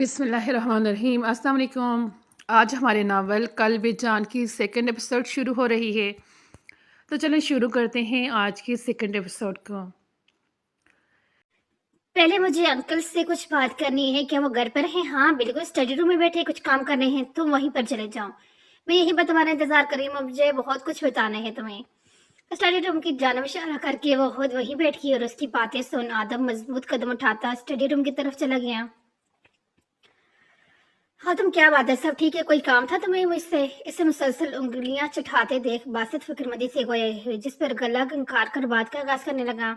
بسم اللہ الرحمن الرحیم۔ السلام علیکم۔ آج ہمارے ناول قلب جان کی سیکنڈ ایپیسوڈ شروع ہو رہی ہے، تو چلیں شروع کرتے ہیں آج کی سیکنڈ ایپیسوڈ کو۔ پہلے مجھے انکل سے کچھ بات کرنی ہے۔ کیا وہ گھر پر ہیں؟ ہاں بالکل، اسٹڈی روم میں بیٹھے کچھ کام کرنے ہیں، تم وہیں پر چلے جاؤ، میں یہیں پر تمہارا انتظار کر رہی ہوں، مجھے بہت کچھ بتانا ہے تمہیں۔ اسٹڈی روم کی جانب اشارہ کر کے وہ خود وہیں بیٹھ گئی اور اس کی باتیں سن آدم مضبوط قدم اٹھاتا اسٹڈی روم کی طرف چلا گیا۔ ہاں تم، کیا بات ہے؟ سب ٹھیک ہے؟ کوئی کام تھا تمہیں مجھ سے؟ اسے مسلسل انگلیاں چٹھاتے دیکھ باسط فکر مندی سے گویا ہوئے، جس پر گلا گنکار کر بات کا آغاز کرنے لگا۔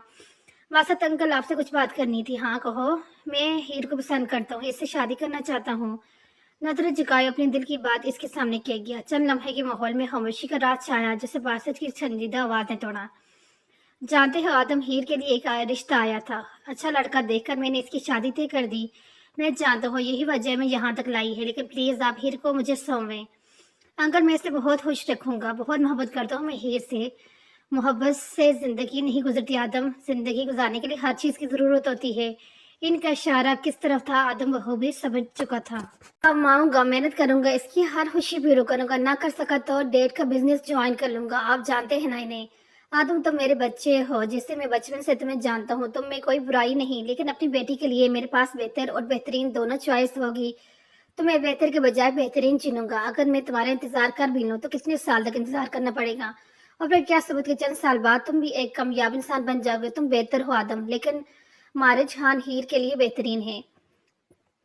واسط انکل، آپ سے کچھ بات کرنی تھی۔ ہاں کہو۔ میں ہیر کو پسند کرتا ہوں، اس سے شادی کرنا چاہتا ہوں۔ نظر جھکائے اپنے دل کی بات اس کے سامنے کیا گیا۔ چند لمحے کے ماحول میں خاموشی کا راز چھایا جسے باسط کی سنجیدہ آواز نے توڑا۔ جانتے ہو آدم، ہیر کے لیے ایک رشتہ آیا تھا، اچھا لڑکا دیکھ کر میں نے اس کی شادی طے کر دی۔ میں جانتا ہوں یہی وجہ میں یہاں تک لائی ہے، لیکن پلیز آپ ہیر کو مجھے سونپیں۔ انکل، میں اسے بہت خوش رکھوں گا، بہت محبت کرتا ہوں میں ہیر سے۔ محبت سے زندگی نہیں گزرتی آدم، زندگی گزارنے کے لیے ہر چیز کی ضرورت ہوتی ہے۔ ان کا اشارہ کس طرف تھا آدم بخوبی سمجھ چکا تھا۔ کماؤں گا، محنت کروں گا، اس کی ہر خوشی پورا کروں گا، نہ کر سکا تو ڈیڈ کا بزنس جوائن کر لوں گا۔ آپ جانتے ہیں نا انہیں۔ آدم، تم میرے بچے ہو، جسے میں بچپن سے تمہیں جانتا ہوں، تم میں کوئی برائی نہیں، لیکن اپنی بیٹی کے لیے میرے پاس بہتر اور بہترین دونوں چوائس ہوگی، تو میں بہتر کے بجائے بہترین چنوں گا۔ اگر میں تمہارا انتظار کر بھی لوں تو کتنے سال تک انتظار کرنا پڑے گا؟ اور پھر کیا ثبوت کہ چند سال بعد تم بھی ایک کامیاب انسان بن جاؤ گے؟ تم بہتر ہو آدم، لیکن مارج خان ہیر کے لیے بہترین ہے۔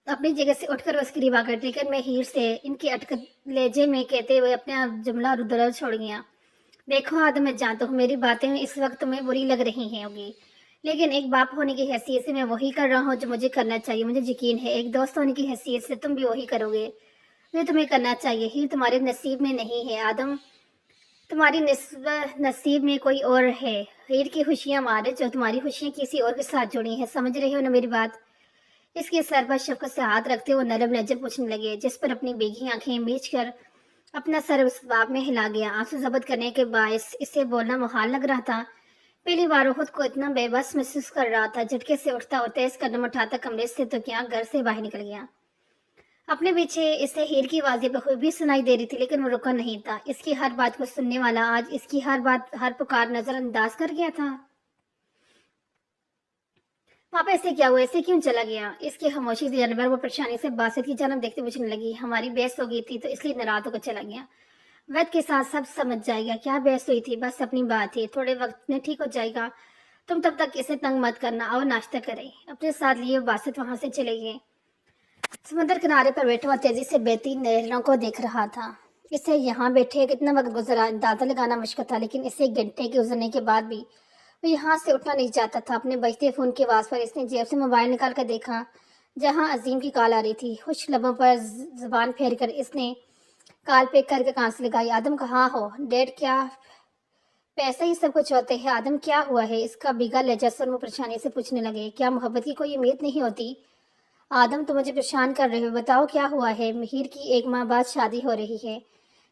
اپنی جگہ سے اٹھ کر اس کی ریوا کر، لیکن میں ہیر سے، ان کی اٹکت لہجے میں کہتے ہوئے اپنا جملہ ردر چھوڑ گیا۔ دیکھو آدم، میں جانتا ہوں میری باتیں اس وقت تمہیں بری لگ رہی ہیں ہوگی، لیکن ایک باپ ہونے کی حیثیت سے میں وہی کر رہا ہوں جو مجھے کرنا چاہیے۔ مجھے یقین ہے ایک دوست ہونے کی حیثیت سے تم بھی وہی کرو گے جو تمہیں کرنا چاہیے۔ ہیر تمہارے نصیب میں نہیں ہے آدم، تمہاری نصیب میں کوئی اور ہے۔ ہیر کی خوشیاں مارج اور تمہاری خوشیاں کسی اور کے ساتھ جڑی ہیں، سمجھ رہے ہو نا میری بات؟ اس کے سر پر شفقت سے ہاتھ رکھتے وہ نرم لہجے پوچھنے لگے، جس پر اپنی بیگھی آنکھیں میچ کر اپنا سر اس باب میں ہلا گیا۔ آنسو ضبط کرنے کے باعث اسے بولنا محال لگ رہا تھا۔ پہلی بار وہ خود کو اتنا بے بس محسوس کر رہا تھا۔ جھٹکے سے اٹھتا اور تیز قدم اٹھاتا کمرے سے تو کیا گھر سے باہر نکل گیا۔ اپنے پیچھے اسے ہیر کی آوازیں بخوبی سنائی دے رہی تھی، لیکن وہ رکا نہیں تھا۔ اس کی ہر بات کو سننے والا آج اس کی ہر بات، ہر پکار نظر انداز کر گیا تھا۔ پاپا، اسے کیا ہوا؟ اسے کیوں چلا گیا؟ اس کی خاموشی سے جانور وہ پریشانی سے باسط کی جانب دیکھتے پوچھنے لگی۔ ہماری بحث ہو گئی تھی تو اس لیے ناراض ہو کر چلا گیا، وقت کے ساتھ سب سمجھ جائے گا۔ کیا بحث ہوئی تھی؟ بس اپنی بات ہے، تھوڑے وقت میں ٹھیک ہو جائے گا، تم تب تک اسے تنگ مت کرنا۔ آؤ ناشتہ کریں۔ اپنے ساتھ لیے باسط وہاں سے چلے گئے۔ سمندر کنارے پر بیٹھا ہوا تیزی سے بہتی لہروں کو دیکھ رہا تھا۔ اسے یہاں بیٹھے کتنا وقت گزرا اندازہ لگانا مشکل تھا، لیکن اسے ایک گھنٹے کے گزرنے کے بعد بھی وہ یہاں سے اٹھنا نہیں چاہتا تھا۔ اپنے بجتے فون کی آواز پر اس نے جیب سے موبائل نکال کر دیکھا، جہاں عظیم کی کال آ رہی تھی۔ خشک لبوں پر زبان پھیر کر اس نے کال پہ کر کے کان سے لگائی۔ آدم، کہاں ہو؟ ڈیڈ، کیا پیسے ہی سب کچھ ہوتے ہیں؟ آدم، کیا ہوا ہے؟ اس کا بھیگا لہجہ سن وہ پریشانی سے پوچھنے لگے۔ کیا محبت کی کوئی امید نہیں ہوتی؟ آدم، تم مجھے پریشان کر رہے ہو، بتاؤ کیا ہوا ہے؟ مہیر کی 1 ماہ بعد شادی ہو رہی ہے،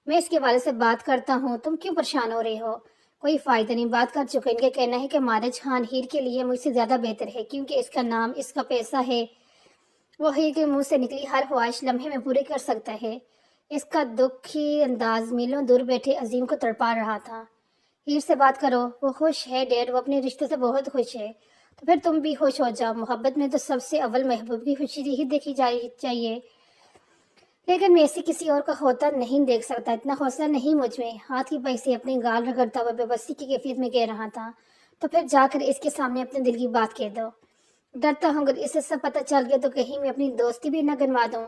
میں اس کے والد سے بات کرتا ہوں، تم کیوں پریشان ہو رہے ہو؟ کوئی فائدہ نہیں، بات کر چکے۔ ان کا کہنا ہے کہ مارج خان ہیر کے لیے مجھ سے زیادہ بہتر ہے، کیونکہ اس کا نام، اس کا پیسہ ہے، وہ ہیر کے منہ سے نکلی ہر خواہش لمحے میں پوری کر سکتا ہے۔ اس کا دکھی انداز میلوں دور بیٹھے عظیم کو تڑپا رہا تھا۔ ہیر سے بات کرو، وہ خوش ہے ڈیڈ، وہ اپنے رشتے سے بہت خوش ہے، تو پھر تم بھی خوش ہو جاؤ۔ محبت میں تو سب سے اول محبوب کی خوشی ہی دیکھی چاہیے، لیکن میں اسے کسی اور کا ہوتا نہیں دیکھ سکتا، اتنا حوصلہ نہیں مجھ میں۔ ہاتھ کی پائی سے اپنی گال رگڑتا ہوا بے بسی کی کیفیت میں کہہ رہا تھا۔ تو پھر جا کر اس کے سامنے اپنے دل کی بات کہہ دو۔ ڈرتا ہوں اگر اسے سب پتہ چل گیا تو کہیں میں اپنی دوستی بھی نہ گنوا دوں۔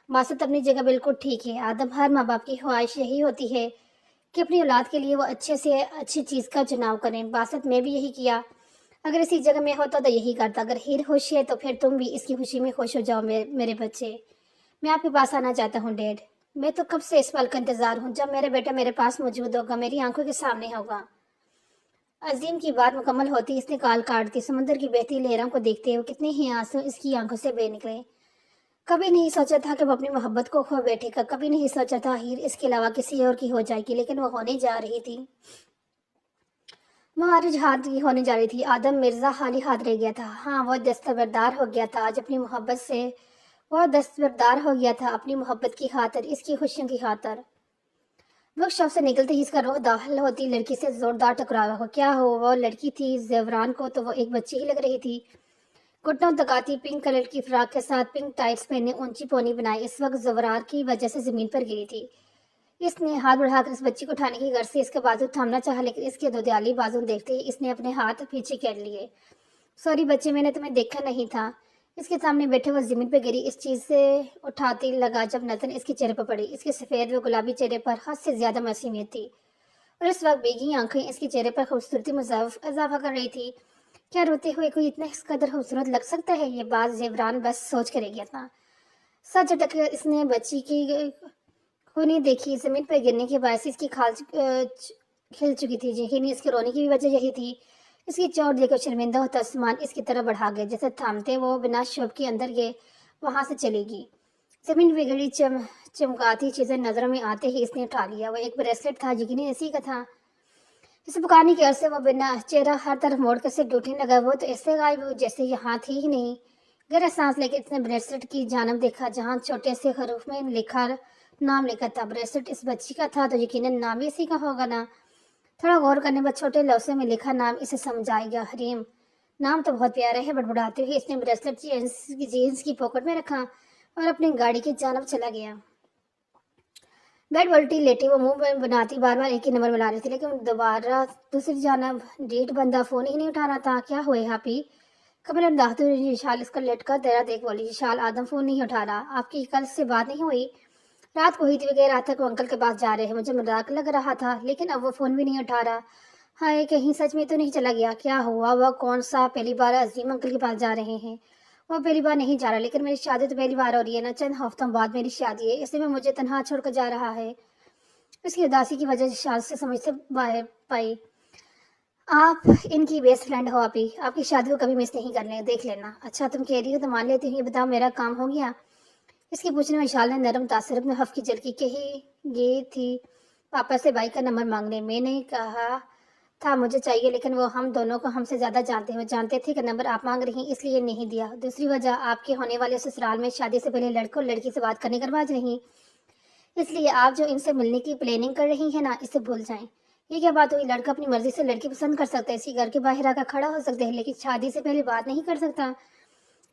باسط اپنی جگہ بالکل ٹھیک ہے آدم، ہر ماں باپ کی خواہش یہی ہوتی ہے کہ اپنی اولاد کے لیے وہ اچھے سے اچھی چیز کا چناؤ کریں۔ باسط، میں بھی یہی کیا، اگر اسی جگہ میں ہوتا تو یہی کرتا۔ اگر ہیر خوش ہے تو پھر تم بھی اس کی خوشی میں خوش ہو جاؤ میرے بچے۔ میں آپ کے پاس آنا چاہتا ہوں ڈیڈ، میں تو کب سے اس پل کا انتظار ہوں جب میرا بیٹا میرے پاس موجود ہوگا، میری آنکھوں کے سامنے ہوگا۔ عظیم کی بات مکمل ہوتی اس نے کال کاٹ دی۔ سمندر کی بہتی لہروں کو دیکھتے ہوئے کتنے ہی آنسو اس کی آنکھوں سے بہہ نکلے۔ کبھی نہیں سوچا تھا کہ وہ اپنی محبت کو کھو بیٹھے گا، کبھی نہیں سوچا تھا ہیر اس کے علاوہ کسی اور کی ہو جائے گی، لیکن وہ ہونے جا رہی تھی۔ مارج ہاتھ کی ہونے جا رہی تھی۔ آدم مرزا خالی ہاتھ رہ گیا تھا۔ ہاں، وہ دستبردار ہو گیا تھا آج اپنی محبت سے وہ دستبردار ہو گیا تھا اپنی محبت کی خاطر، اس کی خوشیوں کی خاطر۔ ورک شاپ سے نکلتے ہی اس کا روح داخل ہوتی لڑکی سے زوردار ٹکراوا ہو۔ کیا ہو وہ لڑکی تھی زیوران کو تو وہ ایک بچی ہی لگ رہی تھی۔ گھٹنوں تک آتی پنک کلر کی فراک کے ساتھ پنک ٹائٹس پہنے اونچی پونی بنائی اس وقت زورار کی وجہ سے زمین پر گری تھی۔ اس نے ہاتھ بڑھا کر اس بچی کو اٹھانے کی غرض سے اس کا بازو تھامنا چاہا، لیکن اس کے دودیالی بازو دیکھتے ہی اس نے اپنے ہاتھ پیچھے کر لیے۔ سوری بچے، میں نے تمہیں دیکھا نہیں تھا۔ اس کے سامنے بیٹھے وہ زمین پہ گری اس چیز سے اٹھاتی لگا جب نظر اس کے چہرے پر پڑی۔ اس کے سفید و گلابی چہرے پر حد سے زیادہ معصومیت تھی، اور اس وقت بیگی آنکھیں اس کے چہرے پر خوبصورتی مضاعف اضافہ کر رہی تھی۔ کیا روتے ہوئے کوئی اتنا اس قدر خوبصورت لگ سکتا ہے؟ یہ بات زیوران بس سوچ کر رہ گیا تھا۔ سچ اٹک کر اس نے بچی کی خونی دیکھی۔ زمین پر گرنے کے باعث اس کی کھال کھل چکی تھی، یقینی اس کے رونے کی بھی وجہ یہی تھی۔ اس کی چوٹ دیکھ کر شرمندہ ہوتا سامان اس کی طرف بڑھا گیا، جیسے تھامتے وہ بنا شوب کے اندر گئے وہاں سے چلے گی۔ زمین پہ گڑی چمکاتی چیزیں نظروں میں آتے ہی اس نے اٹھا لیا۔ وہ ایک بریسلٹ تھا، یقینی اسی کا تھا۔ اسے پکارنے کی عرض سے وہ بنا چہرہ ہر طرف موڑ کر سے ڈوٹنے لگا۔ وہ تو ایسے غائب ہوئی جیسے یہاں تھی ہی نہیں۔ گہرا سانس لے کے اس نے بریسلٹ کی جانب دیکھا جہاں چھوٹے سے حروف میں نام لکھا تھا۔ بریسلٹ اس بچی کا تھا تو یقیناً نام بھی اسی کا ہوگا نا۔ تھوڑا غور کرنے پر چھوٹے لفظوں میں لکھا نام اسے سمجھ آئے گا، حریم۔ نام تو بہت پیارا ہے۔ بڑبڑاتے ہوئے اس نے بریسلٹ جینس کی پاکٹ میں رکھا اور اپنی گاڑی کی جانب چلا گیا۔ بیڈ الٹی لیٹی وہ منہ بناتی بار بار ایک ہی نمبر ملا رہی تھی، لیکن دوسری جانب ڈیٹ بندہ فون ہی نہیں اٹھا رہا تھا۔ کیا ہوئے ہاپی؟ کمرے میں داخل ہوئی یشال اس کا لٹکا تیرا دیکھ بولی۔ یشال، آدم فون نہیں اٹھا رہا۔ آپ کی کل سے بات نہیں ہوئی؟ رات کو ہوئی تھی، وہ کہہ رہا تھا کہ وہ انکل کے پاس جا رہے ہیں۔ مجھے مذاق لگ رہا تھا، لیکن اب وہ فون بھی نہیں اٹھا رہا۔ ہائے، کہیں سچ میں تو نہیں چلا گیا؟ کیا ہوا؟ وہ کون سا پہلی بار عظیم انکل کے پاس جا رہے ہیں؟ وہ پہلی بار نہیں جا رہا، لیکن میری شادی تو پہلی بار ہو رہی ہے نا۔ چند ہفتوں بعد میری شادی ہے، اس لیے وہ مجھے تنہا چھوڑ کر جا رہا ہے۔ اس کی اداسی کی وجہ یشال سے سمجھ سے باہر پائی۔ آپ ان کی بیسٹ فرینڈ ہو آپی، آپ کی شادی کو کبھی مس نہیں کرنے دیکھ لینا۔ اچھا تم کہہ رہی ہو تو مان لیتی ہوں۔ یہ بتاؤ میرا کام ہو گیا؟ اس کے پوچھنے میں وشال نے نرم تاثرت میں حف کی جھلکی۔ کہی گئی تھی پاپا سے بھائی کا نمبر مانگنے، میں نے کہا تھا مجھے چاہیے، لیکن وہ ہم دونوں کو ہم سے زیادہ جانتے ہیں۔ وہ جانتے تھے کہ نمبر آپ مانگ رہی ہیں، اس لیے نہیں دیا۔ دوسری وجہ آپ کے ہونے والے سسرال میں شادی سے پہلے لڑکے اور لڑکی سے بات کرنے کا رواج نہیں، اس لیے آپ جو ان سے ملنے کی پلاننگ کر رہی ہیں نا، اسے بھول جائیں۔ یہ کیا بات ہوئی؟ لڑکا اپنی مرضی سے لڑکی پسند کر سکتا ہے، اسی گھر کے باہر آ کر کھڑا ہو سکتا ہے، لیکن شادی سے پہلے بات نہیں کر سکتا۔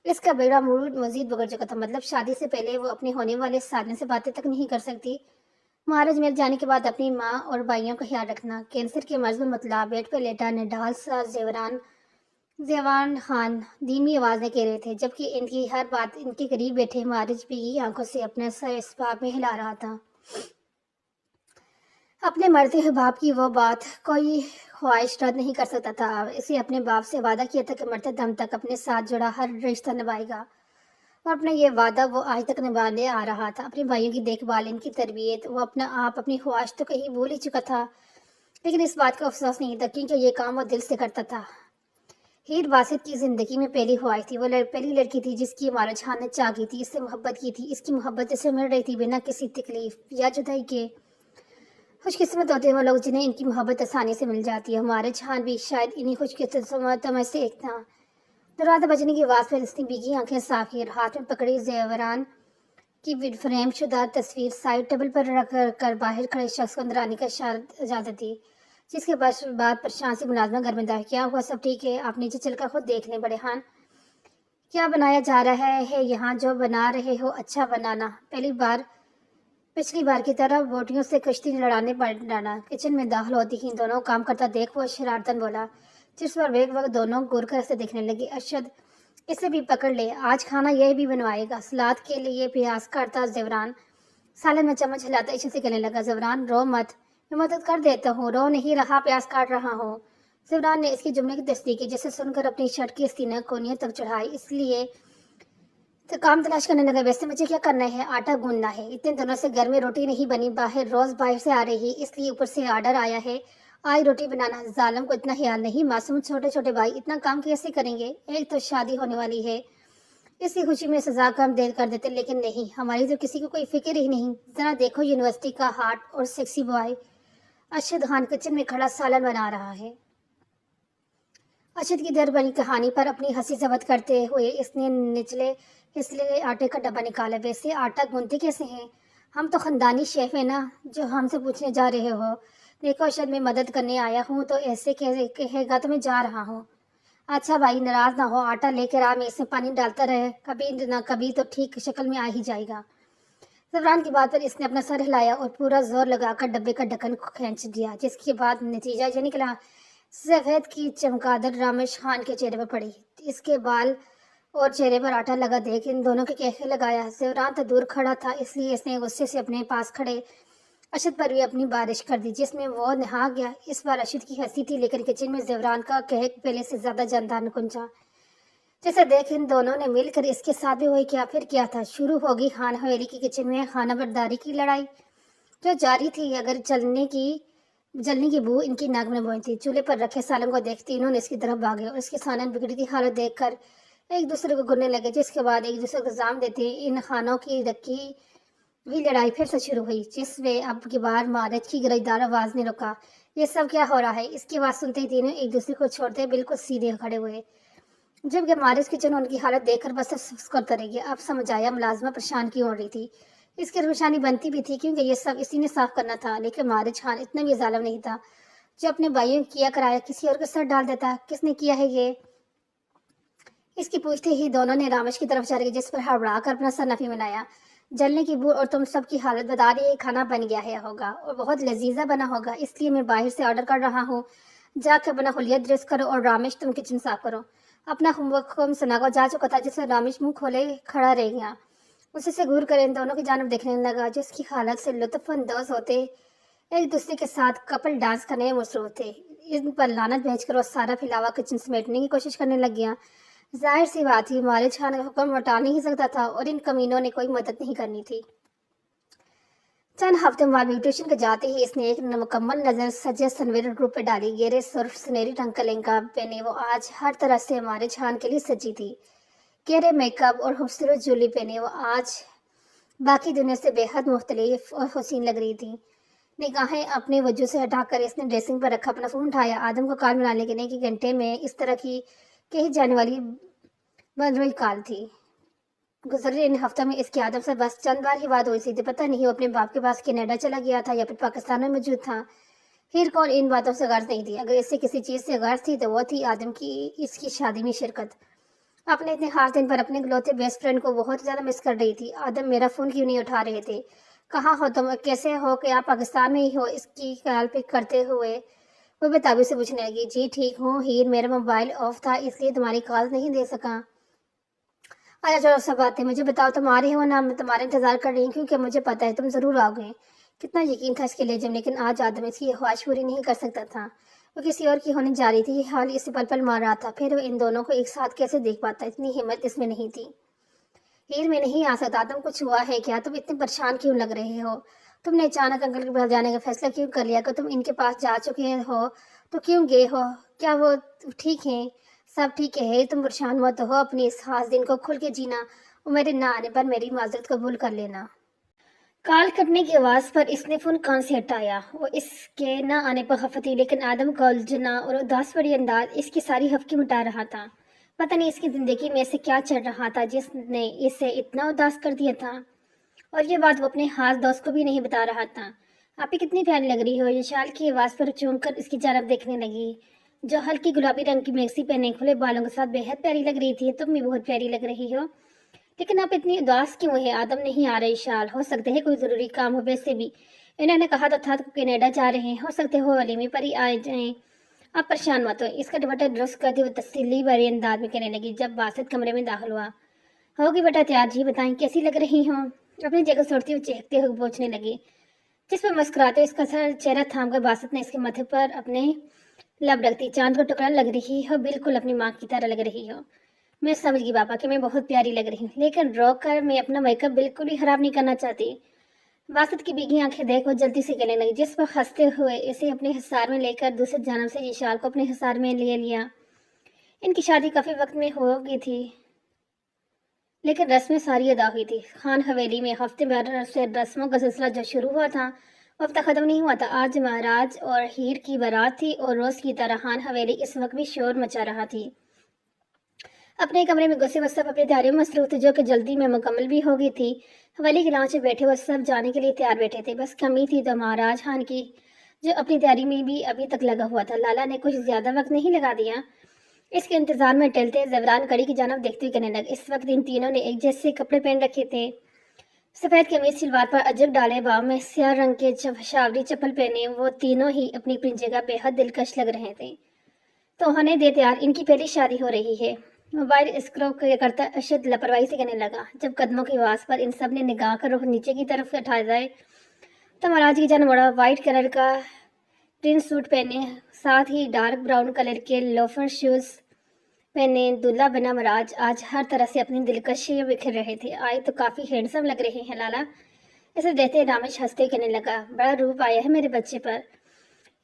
اس کا بیڑا موڈ مزید بگڑ چکا تھا۔ مطلب شادی سے پہلے وہ اپنے ہونے والے سالن سے باتیں تک نہیں کر سکتی؟ مہاراج مل جانے کے بعد اپنی ماں اور بھائیوں کا خیال رکھنا، کینسر کے مرض میں مبتلا، بیڈ پر لیٹا نڈال سا زیوران خان دھیمی آواز میں کہہ رہے تھے، جبکہ ان کی ہر بات ان کے قریب بیٹھے مہاراج بھی آنکھوں سے اپنے سر اس باب میں ہلا رہا تھا۔ اپنے مرتے ہوئے باپ کی وہ بات کوئی خواہش رد نہیں کر سکتا تھا۔ اسے اپنے باپ سے وعدہ کیا تھا کہ مرتے دم تک اپنے ساتھ جڑا ہر رشتہ نبھائے گا، اور اپنا یہ وعدہ وہ آج تک نبھانے آ رہا تھا۔ اپنے بھائیوں کی دیکھ بھال، ان کی تربیت، وہ اپنا آپ اپنی خواہش تو کہیں بھول ہی چکا تھا، لیکن اس بات کا افسوس نہیں تھا کیونکہ یہ کام وہ دل سے کرتا تھا۔ ہیر باسط کی زندگی میں پہلی خواہش تھی، وہ پہلی لڑکی تھی جس کی مہاراج خان نے چاہ کی تھی، اس سے محبت کی تھی، اس کی محبت اسے مل رہی تھی بنا کسی تکلیف یا جدائی کے۔ خوش قسمت ہوتے ہیں وہ لوگ جنہیں ان کی محبت آسانی سے مل جاتی ہے۔ مہاراج خان بھی شاید انہی خوش قسمتوں میں سے ایک تھا۔ دروازہ بجنے کی آواز پر اس نے بھیگی آنکھیں صاف کی اور ہاتھ میں پکڑی زیوران کی فریم شدہ تصویر سائڈ ٹیبل پر رکھ کر باہر کھڑے شخص کو اندر آنے کا اجازت دی، جس کے بعد پریشان سی ملازمہ گھر میں داخل۔ کیا ہوا؟ سب ٹھیک ہے؟ آپ نیچے چل کر خود دیکھ لیں بڑے خان۔ کیا بنایا جا رہا ہے یہاں؟ جو بنا رہے ہو اچھا بنانا، پچھلی بار کی طرح بوٹیوں سے کشتی لڑانے پڑ ڈالا۔ کچن میں داخل ہوتی ہی دونوں کام کرتا دیکھ وہ شرارتاً بولا، جس پر ایک وقت دونوں گور کر سے دیکھنے لگے۔ ارشد، اسے بھی پکڑ لے، آج کھانا یہ بھی بنوائے گا۔ سلاد کے لیے پیاز کاٹتا زیوران سالن میں چمچ ہلاتا اسے سے کہنے لگا، زیوران رو مت، میں مدد کر دیتا ہوں۔ رو نہیں رہا، پیاز کاٹ رہا ہوں۔ زیوران نے اس کی جملے کی تصدیق کی، جسے سن کر اپنی شرٹ کی استینہ کونیوں تک چڑھائی، اس لیے تو کام تلاش کرنے لگا۔ ویسے مجھے کیا کرنا ہے؟ آٹا گوندنا ہے۔ اتنے دنوں سے گھر میں روٹی نہیں بنی، روز باہر سے آ رہی، اس لیے اوپر سے آرڈر آیا ہے آج روٹی بنانا۔ ظالم کو اتنا خیال نہیں، معصوم چھوٹے چھوٹے بھائی اتنا کام کیسے کریں گے؟ ایک تو شادی ہونے والی ہے، اس کی خوشی میں سزا کم دیر کر دیتے، لیکن نہیں، ہماری تو کسی کو کوئی فکر ہی نہیں۔ ذرا دیکھو یونیورسٹی کا ہاٹ اور sexy boy Arshad Khan kitchen میں کھڑا سالن بنا رہا ہے۔ ارشد کی در بنی کہانی پر اپنی ہنسی ضبط کرتے ہوئے اس نے نچلے اس لیے آٹے کا ڈبہ نکالا۔ ویسے آٹا گوندتے کیسے ہیں؟ ہم تو خاندانی شیف ہیں نا، جو ہم سے پوچھنے جا رہے ہو؟ دیکھو شاید میں مدد کرنے آیا ہوں تو ایسے کہے گا تو میں جا رہا ہوں۔ اچھا بھائی ناراض نہ ہو، آٹا لے کر آ، میں اس میں پانی ڈالتا رہے، کبھی نہ کبھی تو ٹھیک شکل میں آ ہی جائے گا۔ زبران کی بات پر اس نے اپنا سر ہلایا اور پورا زور لگا کر ڈبے کا ڈھکن کھینچ دیا، جس کے بعد نتیجہ یہ نکلا، سفید کی چمگادڑ رامش خان کے چہرے پر پڑی۔ اس کے بال اور چہرے پر آٹا لگا دیکھ ان دونوں کے کہنے لگایا۔ زبران تو دور کھڑا تھا، اس لیے اس نے غصے سے اپنے پاس کھڑے اشد پر بھی اپنی بارش کر دی، جس میں وہ نہا گیا۔ اس بار اشد کی ہنسی تھی، لیکن کچن میں زبران کا کہک پہلے سے زیادہ جاندار گونجا۔ جیسے دیکھ ان دونوں نے مل کر اس کے ساتھ بھی وہی کیا پھر کیا تھا۔ شروع ہوگی خان حویلی کی کچن میں خانہ برداری کی لڑائی، جو جاری تھی۔ اگر جلنے کی بو ان کی ناک میں پہنچتی، چولہے پر رکھے سالن کو دیکھتی انہوں نے اس کی طرف بھاگے اور اس کے سالن بگڑتی حالت دیکھ کر ایک دوسرے کو گرنے لگے، جس کے بعد ایک دوسرے کو الزام دیتے ان خانوں کی رکھی ہوئی لڑائی پھر سے شروع ہوئی، جس میں اب کی بار مارج کی گرجدار آواز نے رکا۔ یہ سب کیا ہو رہا ہے؟ اس کی آواز سنتے ہی تینوں ایک دوسرے کو چھوڑتے بالکل سیدھے کھڑے ہوئے، جبکہ مارج کچن ان کی حالت دیکھ کر بس کرتا رہ گیا۔ اب سمجھ آیا ملازمہ پریشان کیوں ہو رہی تھی۔ اس کی پریشانی بنتی بھی تھی کیونکہ یہ سب اسی نے صاف کرنا تھا، لیکن مارج خان اتنا بھی ظالم نہیں تھا جو اپنے بھائیوں کیا کرایا کسی اور کے سر ڈال دیتا۔ کس نے کیا ہے یہ؟ اس کی پوچھتے ہی دونوں نے رامش کی طرف اشارہ کیا، جس پر ہڑبڑا کر اپنا سر نفی ملایا۔ جلنے کی بو اور تم سب کی حالت بتا رہی ہے کھانا بن گیا ہے ہوگا اور بہت لذیذہ بنا ہوگا، اس لیے میں باہر سے آرڈر کر رہا ہوں۔ جا کے اپنا حلیہ درست کرو اور رامش تم کچن صاف کرو۔ اپنا ہوم سنا کو جا چکا تھا، جس سے رامش منہ کھولے کھڑا رہ گیا، اسے سے گور کر ان دونوں کی جانب دیکھنے لگا، جس کی حالت سے لطف اندوز ہوتے ایک دوسرے کے ساتھ کپل ڈانس کرنے میں مصروف تھے۔ ان پر لعنت بھیج کر وہ سارا پھیلاوا کچن سمیٹنے کی کوشش کرنے لگ گیا۔ ظاہر سی بات تھی مالج خان کا حکم ہٹا نہیں سکتا تھا اور ان کمینوں نے کوئی مدد نہیں کرنی تھی۔ چند ہفتے بعد بیوٹیشن کے جاتے ہی اس نے ایک مکمل نظر سجے سنورے روپ پہ ڈالی۔ گہرے سرخ سنہری رنگ کا لہنگا پہنے وہ آج ہر طرح سے مالج خان کے لیے سجی تھی۔ گہرے میک اپ اور خوبصورت جولی پہنے وہ آج باقی دنیا سے بے حد مختلف اور حسین لگ رہی تھی۔ نگاہیں اپنے وجود سے ہٹا کر اس نے ڈریسنگ پر رکھا، اپنا فون اٹھایا۔ آدم کو کال ملانے کے ایک گھنٹے میں اس طرح کی کہی جانے والی بن روئی کال تھی۔ گزرے ان ہفتوں میں اس کی آدم سے بس چند بار ہی بات ہوئی تھی۔ پتہ نہیں وہ اپنے باپ کے پاس کینیڈا چلا گیا تھا یا پھر پاکستان میں موجود تھا۔ ہیر کو ان باتوں سے غرض نہیں تھی، اگر اسے کسی چیز سے غرض تھی تو وہ تھی آدم کی اس کی شادی میں شرکت۔ اپنے اتنے خاص دن پر اپنے گلوتے بیسٹ فرینڈ کو بہت زیادہ مس کر رہی تھی۔ آدم میرا فون کیوں نہیں اٹھا رہے تھے؟ کہاں ہو تم؟ کیسے ہو کہ آپ پاکستان میں ہی ہو؟ اس کی کال پک کرتے ہوئے وہ بےتابی سے پوچھنے لگی۔ جی ٹھیک ہوں ہیر، میرا موبائل آف تھا اس لیے تمہاری کال نہیں دے سکا۔ آیا چلو سب باتیں مجھے بتاؤ، تم آ رہے ہو نا؟ میں تمہارا انتظار کر رہی ہوں کیونکہ مجھے پتا ہے تم ضرور آؤ گے۔ کتنا یقین تھا اس کے لہجے میں، لیکن آج آدم اس کی یہ خواہش پوری نہیں کر سکتا تھا۔ وہ کسی اور کی ہونے جا رہی تھی، یہ حال اسے پل پل مار رہا تھا۔ پھر وہ ان دونوں کو ایک ساتھ کیسے دیکھ پاتا؟ اتنی ہمت اس میں نہیں تھی۔ ہیر میں نہیں آ سکتا تم، کچھ ہوا ہے کیا؟ تم اتنے پریشان کیوں لگ رہے ہو؟ تم نے اچانک انکل کے پاس جانے کا فیصلہ کیوں کر لیا؟ کہ تم ان کے پاس جا چکے ہو تو کیوں گئے ہو؟ کیا وہ ٹھیک ہیں؟ سب ٹھیک ہے، تم پریشان مت ہو، اپنے اس خاص دن کو کھل کے جینا اور میرے نہ آنے پر میری معذرت قبول کر لینا۔ کال کرنے کی آواز پر اس نے فون کان سے ہٹایا۔ وہ اس کے نہ آنے پر خفا تھی، لیکن آدم کا الجھنا اور اداس بھری انداز اس کی ساری ہفکی مٹا رہا تھا۔ پتہ نہیں اس کی زندگی میں سے کیا چل رہا تھا جس نے اسے اتنا اداس کر دیا تھا، اور یہ بات وہ اپنے خاص دوست کو بھی نہیں بتا رہا تھا۔ آپ ہی کتنی پیاری لگ رہی ہو، یہ شال کی آواز پر چونک کر اس کی جانب دیکھنے لگی، جو ہلکی گلابی رنگ کی میکسی پہنے کھلے بالوں کے ساتھ بے حد پیاری لگ رہی تھی۔ تم بھی بہت پیاری لگ رہی ہو، لیکن آپ اتنی اداس کیوں ہے؟ آدم نہیں آ رہی شال، ہو سکتے ہے کوئی ضروری کام ہو، ویسے بھی انہوں نے کہا تو تھا کینیڈا جا رہے ہیں، ہو سکتے ہو ولیمے پر ہی آ جائیں۔ آپ پریشان مت ہو، اس کا دوپٹہ درست کرتے ہوئے تسلی بھرے انداز میں کہنے لگی جب باسط کمرے میں داخل ہوا۔ ہوگی بیٹا تیار، جی بتائیں کیسی لگ رہی ہوں؟ اپنی جگہ چھوڑتی ہوئے چہکتے ہوئے پوچھنے لگی، جس پر مسکراتے اس کا چہرہ تھام کر باسط نے اس کے ماتھے پر اپنے لب رکھ دی۔ چاند کا ٹکڑا لگ رہی ہو، بالکل اپنی ماں کی طرح لگ رہی ہو۔ میں سمجھ گئی پاپا کہ میں بہت پیاری لگ رہی ہوں، لیکن روک کر میں اپنا میک اپ بالکل بھی خراب نہیں کرنا چاہتی۔ باسط کی بھیگی آنکھیں دیکھ وہ جلدی سے کہنے لگی، جس پر ہنستے ہوئے اسے اپنے حصار میں لے کر دوسری جانب سے یہ شال کو اپنے حصار میں لے لیا۔ ان کی شادی کافی وقت میں ہو گئی تھی، لیکن رسمیں ساری ادا ہوئی تھی۔ خان حویلی میں ہفتے بھر سے رسموں کا سلسلہ جو شروع ہوا تھا وہ اب تک ختم نہیں ہوا تھا۔ آج مہاراج اور ہیر کی بارات تھی اور روز کی طرح خان حویلی اس وقت بھی شور مچا رہا تھی۔ अपने कमरे में घुसे वो सब अपनी तैयारियों में मसरूफ थे, जो कि जल्दी में मुकम्मल भी हो गई थी। हवेली के लॉन्च में बैठे वो सब जाने के लिए तैयार बैठे थे। बस कमी थी तो महाराज खान की, जो अपनी तैयारी में भी अभी तक लगा हुआ था। लाला ने कुछ ज्यादा वक्त नहीं लगा दिया। इसके इंतजार में टलते जवरान कड़ी की जानब देखते हुए कहने लगे, इस वक्त इन तीनों ने एक जैसे कपड़े पहन रखे थे। सफेद कमीज सलवार पर अजब डाले, बाव में स्याह रंग के शावरी चप्पल पहने वो तीनों ही अपनी अपनी जगह बेहद दिलकश लग रहे थे। तो होने दे तैयार, इनकी पहली शादी हो रही है। मोबाइल स्क्रॉल करता अशद लापरवाही से कहने लगा। जब कदमों की आवाज पर इन सब ने निगाह कर रुख नीचे की तरफ उठा जाए तो महाराज की जान बड़ा व्हाइट कलर का प्रिंट सूट पहने, साथ ही डार्क ब्राउन कलर के लोफर शूज पहने दूल्हा बना महाराज आज हर तरह से अपनी दिलकशी बिखर रहे थे। आए तो काफी हैंडसम लग रहे हैं लाला। इसे देखते रामेश हंसते कहने लगा, बड़ा रूप आया है मेरे बच्चे पर।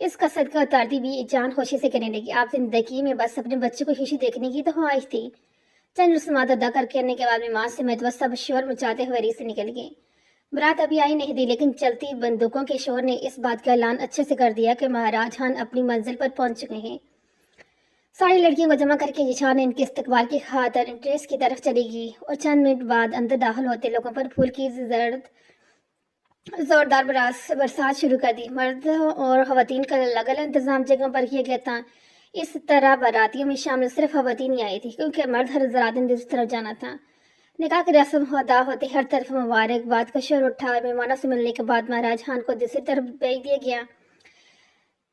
इसका सदका उतारती भी जान होशी से कहने लगी, आप जिंदगी में बस अपने बच्चे को खुशी देखने की तो ख्वाहिश थी। चंद रस्मात अदा करने के बाद मेहमान समेत वह सब शोर मचाते हुए री से निकल गए। बारात अभी आई नहीं थी, लेकिन चलती बंदूकों के शोर ने इस बात का ऐलान अच्छे से कर दिया कि महाराज खान अपनी मंजिल पर पहुंच चुके हैं। सारी लड़कियों को जमा करके यशान ने इनके इस्तकबाल की खातिर ड्रेस की तरफ चली गई और चंद मिनट बाद अंदर दाखिल होते लोगों पर फूल की जोरदार बरसात शुरू कर दी। मर्द और खवातीन का अलग अलग इंतजाम जगहों पर किया गया था। इस तरह बारातियों में शामिल सिर्फ खवातीन ही आई थी, क्योंकि मर्द हर रात दिन दूसरी तरफ जाना था। निकाह की रस्म अदा होते हर तरफ मुबारकबाद का शोर उठा और मेहमानों से मिलने के बाद महाराज खान को दूसरी तरफ भेज दिया गया,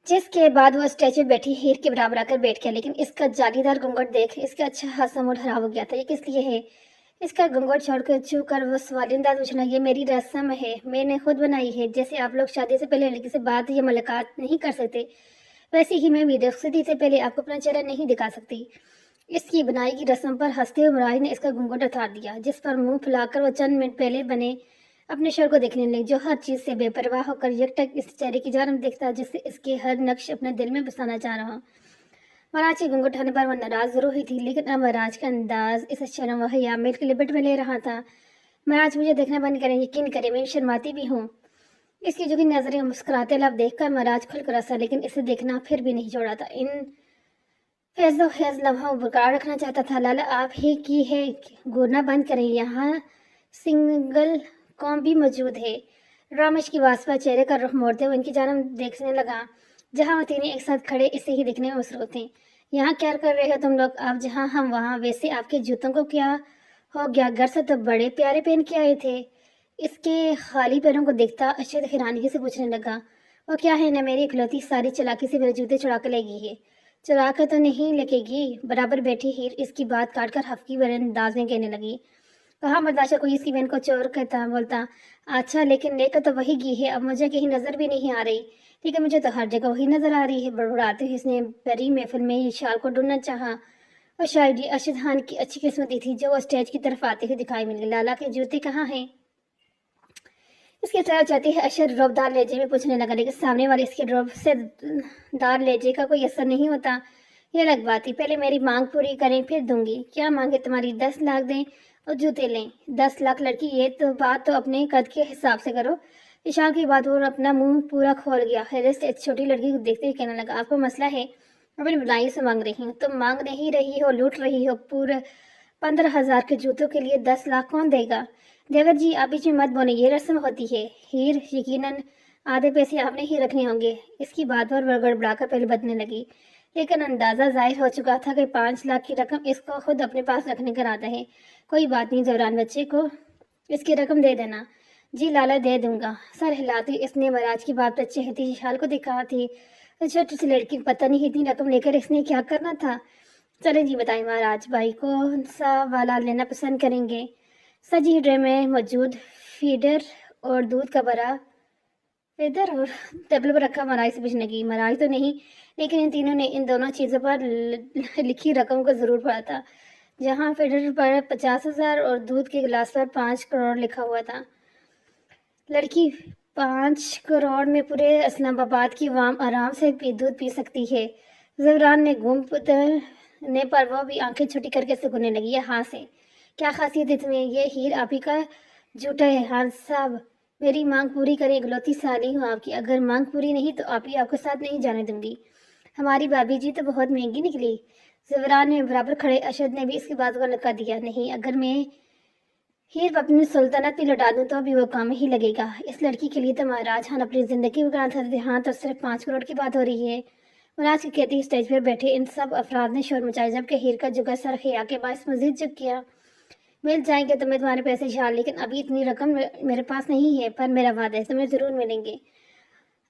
जिसके बाद वो स्टेज पर बैठी हीर के बराबर आकर बैठ गया। लेकिन इसका जालीदार घूंघट देख इसका अच्छा खासा मूड खराब हो गया था। ये किस लिए है? इसका घूंघट छोड़कर छू कर वो सवालिंदाज पूछना, ये मेरी रस्म है, मैंने खुद बनाई है। जैसे आप लोग शादी से पहले लड़की से बात या मुलाकात नहीं कर सकते, वैसे ही मैं भी रुखसती से पहले आपको अपना चेहरा नहीं दिखा सकती। इसकी बनाई की रस्म पर हंसते हुए मुरारी ने इसका घूंघट उतार दिया, जिस पर मुंह फुलाकर वो चंद मिनट पहले बने अपने शोर को देखने लगी, जो हर चीज से बेपरवाह होकर यकटक इस चेहरे की जानब देखता, जिससे इसके हर नक्श अपने दिल में बसाना चाह रहा। महाराज के घूंघट उठाने पर वह नाराज जरूर हुई थी, लेकिन अब महाराज का अंदाज इस शर्म व हया मिल के लिपट में ले रहा था। महाराज मुझे देखना बंद करें, यकीन करें मैं शर्माती भी हूँ। इसकी झुकी नजरें मुस्कुराते लब देखकर महाराज खुल कर हंसा, लेकिन इसे देखना फिर भी नहीं छोड़ा था। इन फैजलो खैज लम्हा बरकरार रखना चाहता था। लाला आप ही की है, घूरना बंद करें, यहाँ सिंगल कौम भी मौजूद है। रामेश की आवाज पर चेहरे का रुख मोड़ते हुए इनकी जानब देखने लगा, जहाँ वो तीनों एक साथ खड़े इसे ही देखने में मसरूफ थे। यहाँ क्या कर रहे हो तुम लोग? आप जहाँ हम वहाँ। वैसे आपके जूतों को क्या हो गया? घर से तो बड़े प्यारे पहन के आए थे। इसके खाली पैरों को देखता अशद हैरानगी से पूछने लगा, वो क्या है ना, मेरी इकलौती सारी चालाकी से मेरे जूते चुरा कर ले गई है। चुरा कर तो नहीं लगेगी। बराबर बैठी हीर इसकी बात काटकर हफ्की भरे अंदाज में कहने लगी, कहाँ बर्दाश्त कोई इसकी बहन को चोर कहता बोलता। अच्छा, लेकिन लेकर तो वही गई है, अब मुझे कहीं नजर भी नहीं आ रही। लेकिन मुझे तो हर जगह वही नजर आ रही है। बड़बड़ाते हुए इसने बड़ी महफिल में ये शाल को ढूंढना चाहा, और शायद ये अरशद खान की अच्छी किस्मती थी जो वो स्टेज की तरफ आते हुए दिखाई मिल गई। लाला के जूते कहाँ हैं? इसके तरफ जाती है अशर रौबदार लहजे में पूछने लगा, लेकिन सामने वाले इसके रौब से दार लहजे का कोई असर नहीं होता। ये अलग बात थी, पहले मेरी मांग पूरी करें फिर दूंगी। क्या मांगे तुम्हारी? 10 लाख दें और जूते लें। 10 लाख लड़की, ये तो बात तो अपने कद के हिसाब से करो। विशाल की बात और अपना मुंह पूरा खोल गया। हैरत से छोटी लड़की को देखते हुए कहने लगा, आपको मसला है? अपनी बुराई से मांग रही हूँ। तुम मांग नहीं रही हो, लूट रही हो। पूरे 15,000 के जूतों के लिए 10 लाख कौन देगा? देवर जी आप बीच में मत बोले, ये रस्म होती है। हीर यकीनन आधे पैसे आपने ही रखने होंगे। इसकी बात पर गड़बड़ाकर पहले बदलने लगी, लेकिन अंदाजा जाहिर हो चुका था कि 5 लाख की रकम इसको खुद अपने पास रखने का इरादा है। कोई बात नहीं, जवरान बच्चे को इसकी रकम दे देना। जी लाला, दे दूंगा। सर हिलाते इसने महाराज की बात पर चहती शाल को दिखा थी। तो छोटी सी लड़की, पता नहीं इतनी रकम लेकर इसने क्या करना था। चले जी बताएं महाराज, भाई कौन सा वाला लेना पसंद करेंगे? सजी ट्रे में मौजूद फीडर और दूध का बड़ा फीडर और टेबल पर रखा महाराज से पूछने की। महाराज तो नहीं, लेकिन इन तीनों ने इन दोनों चीज़ों पर लिखी रकम को ज़रूर पढ़ा था। जहाँ फीडर पर 50,000 और दूध के गिलास पर 5 करोड़ लिखा हुआ था। लड़की 5 करोड़ में पूरे इस्लामाबाद की आवाम आराम से दूध पी सकती है। जवरान ने घूम पुतरने पर वो भी आंखें छोटी करके सुकूने लगी। ये हाँ से क्या खासियत है तुम्हें? ये हीर आप ही का झूठा है। हान साहब मेरी मांग पूरी करें, इकलौती साली हूँ आपकी। अगर मांग पूरी नहीं तो आप ही आपके साथ नहीं जाने दूंगी। हमारी भाभी जी तो बहुत महंगी निकली। ज़बरान ने बराबर खड़े अशद ने भी इसकी बात को लगा दिया। नहीं, अगर मैं हीर अपनी सल्तनत भी लौटा दूं तो भी वो काम ही लगेगा। इस लड़की के लिए तो महाराज खान अपनी जिंदगी बिगाड़ सकते। हाँ, तो सिर्फ 5 करोड़ की बात हो रही है। महाराज की कहती स्टेज पर बैठे इन सब अफराद ने शोर मचाया, जबकि हीर का जुगा सर खिया के बायस मजीद झुक गया। मिल जाएंगे तुम्हें तुम्हारे पैसे शाल, लेकिन अभी इतनी रकम मेरे पास नहीं है, पर मेरा वादा है तुम्हें जरूर मिलेंगे।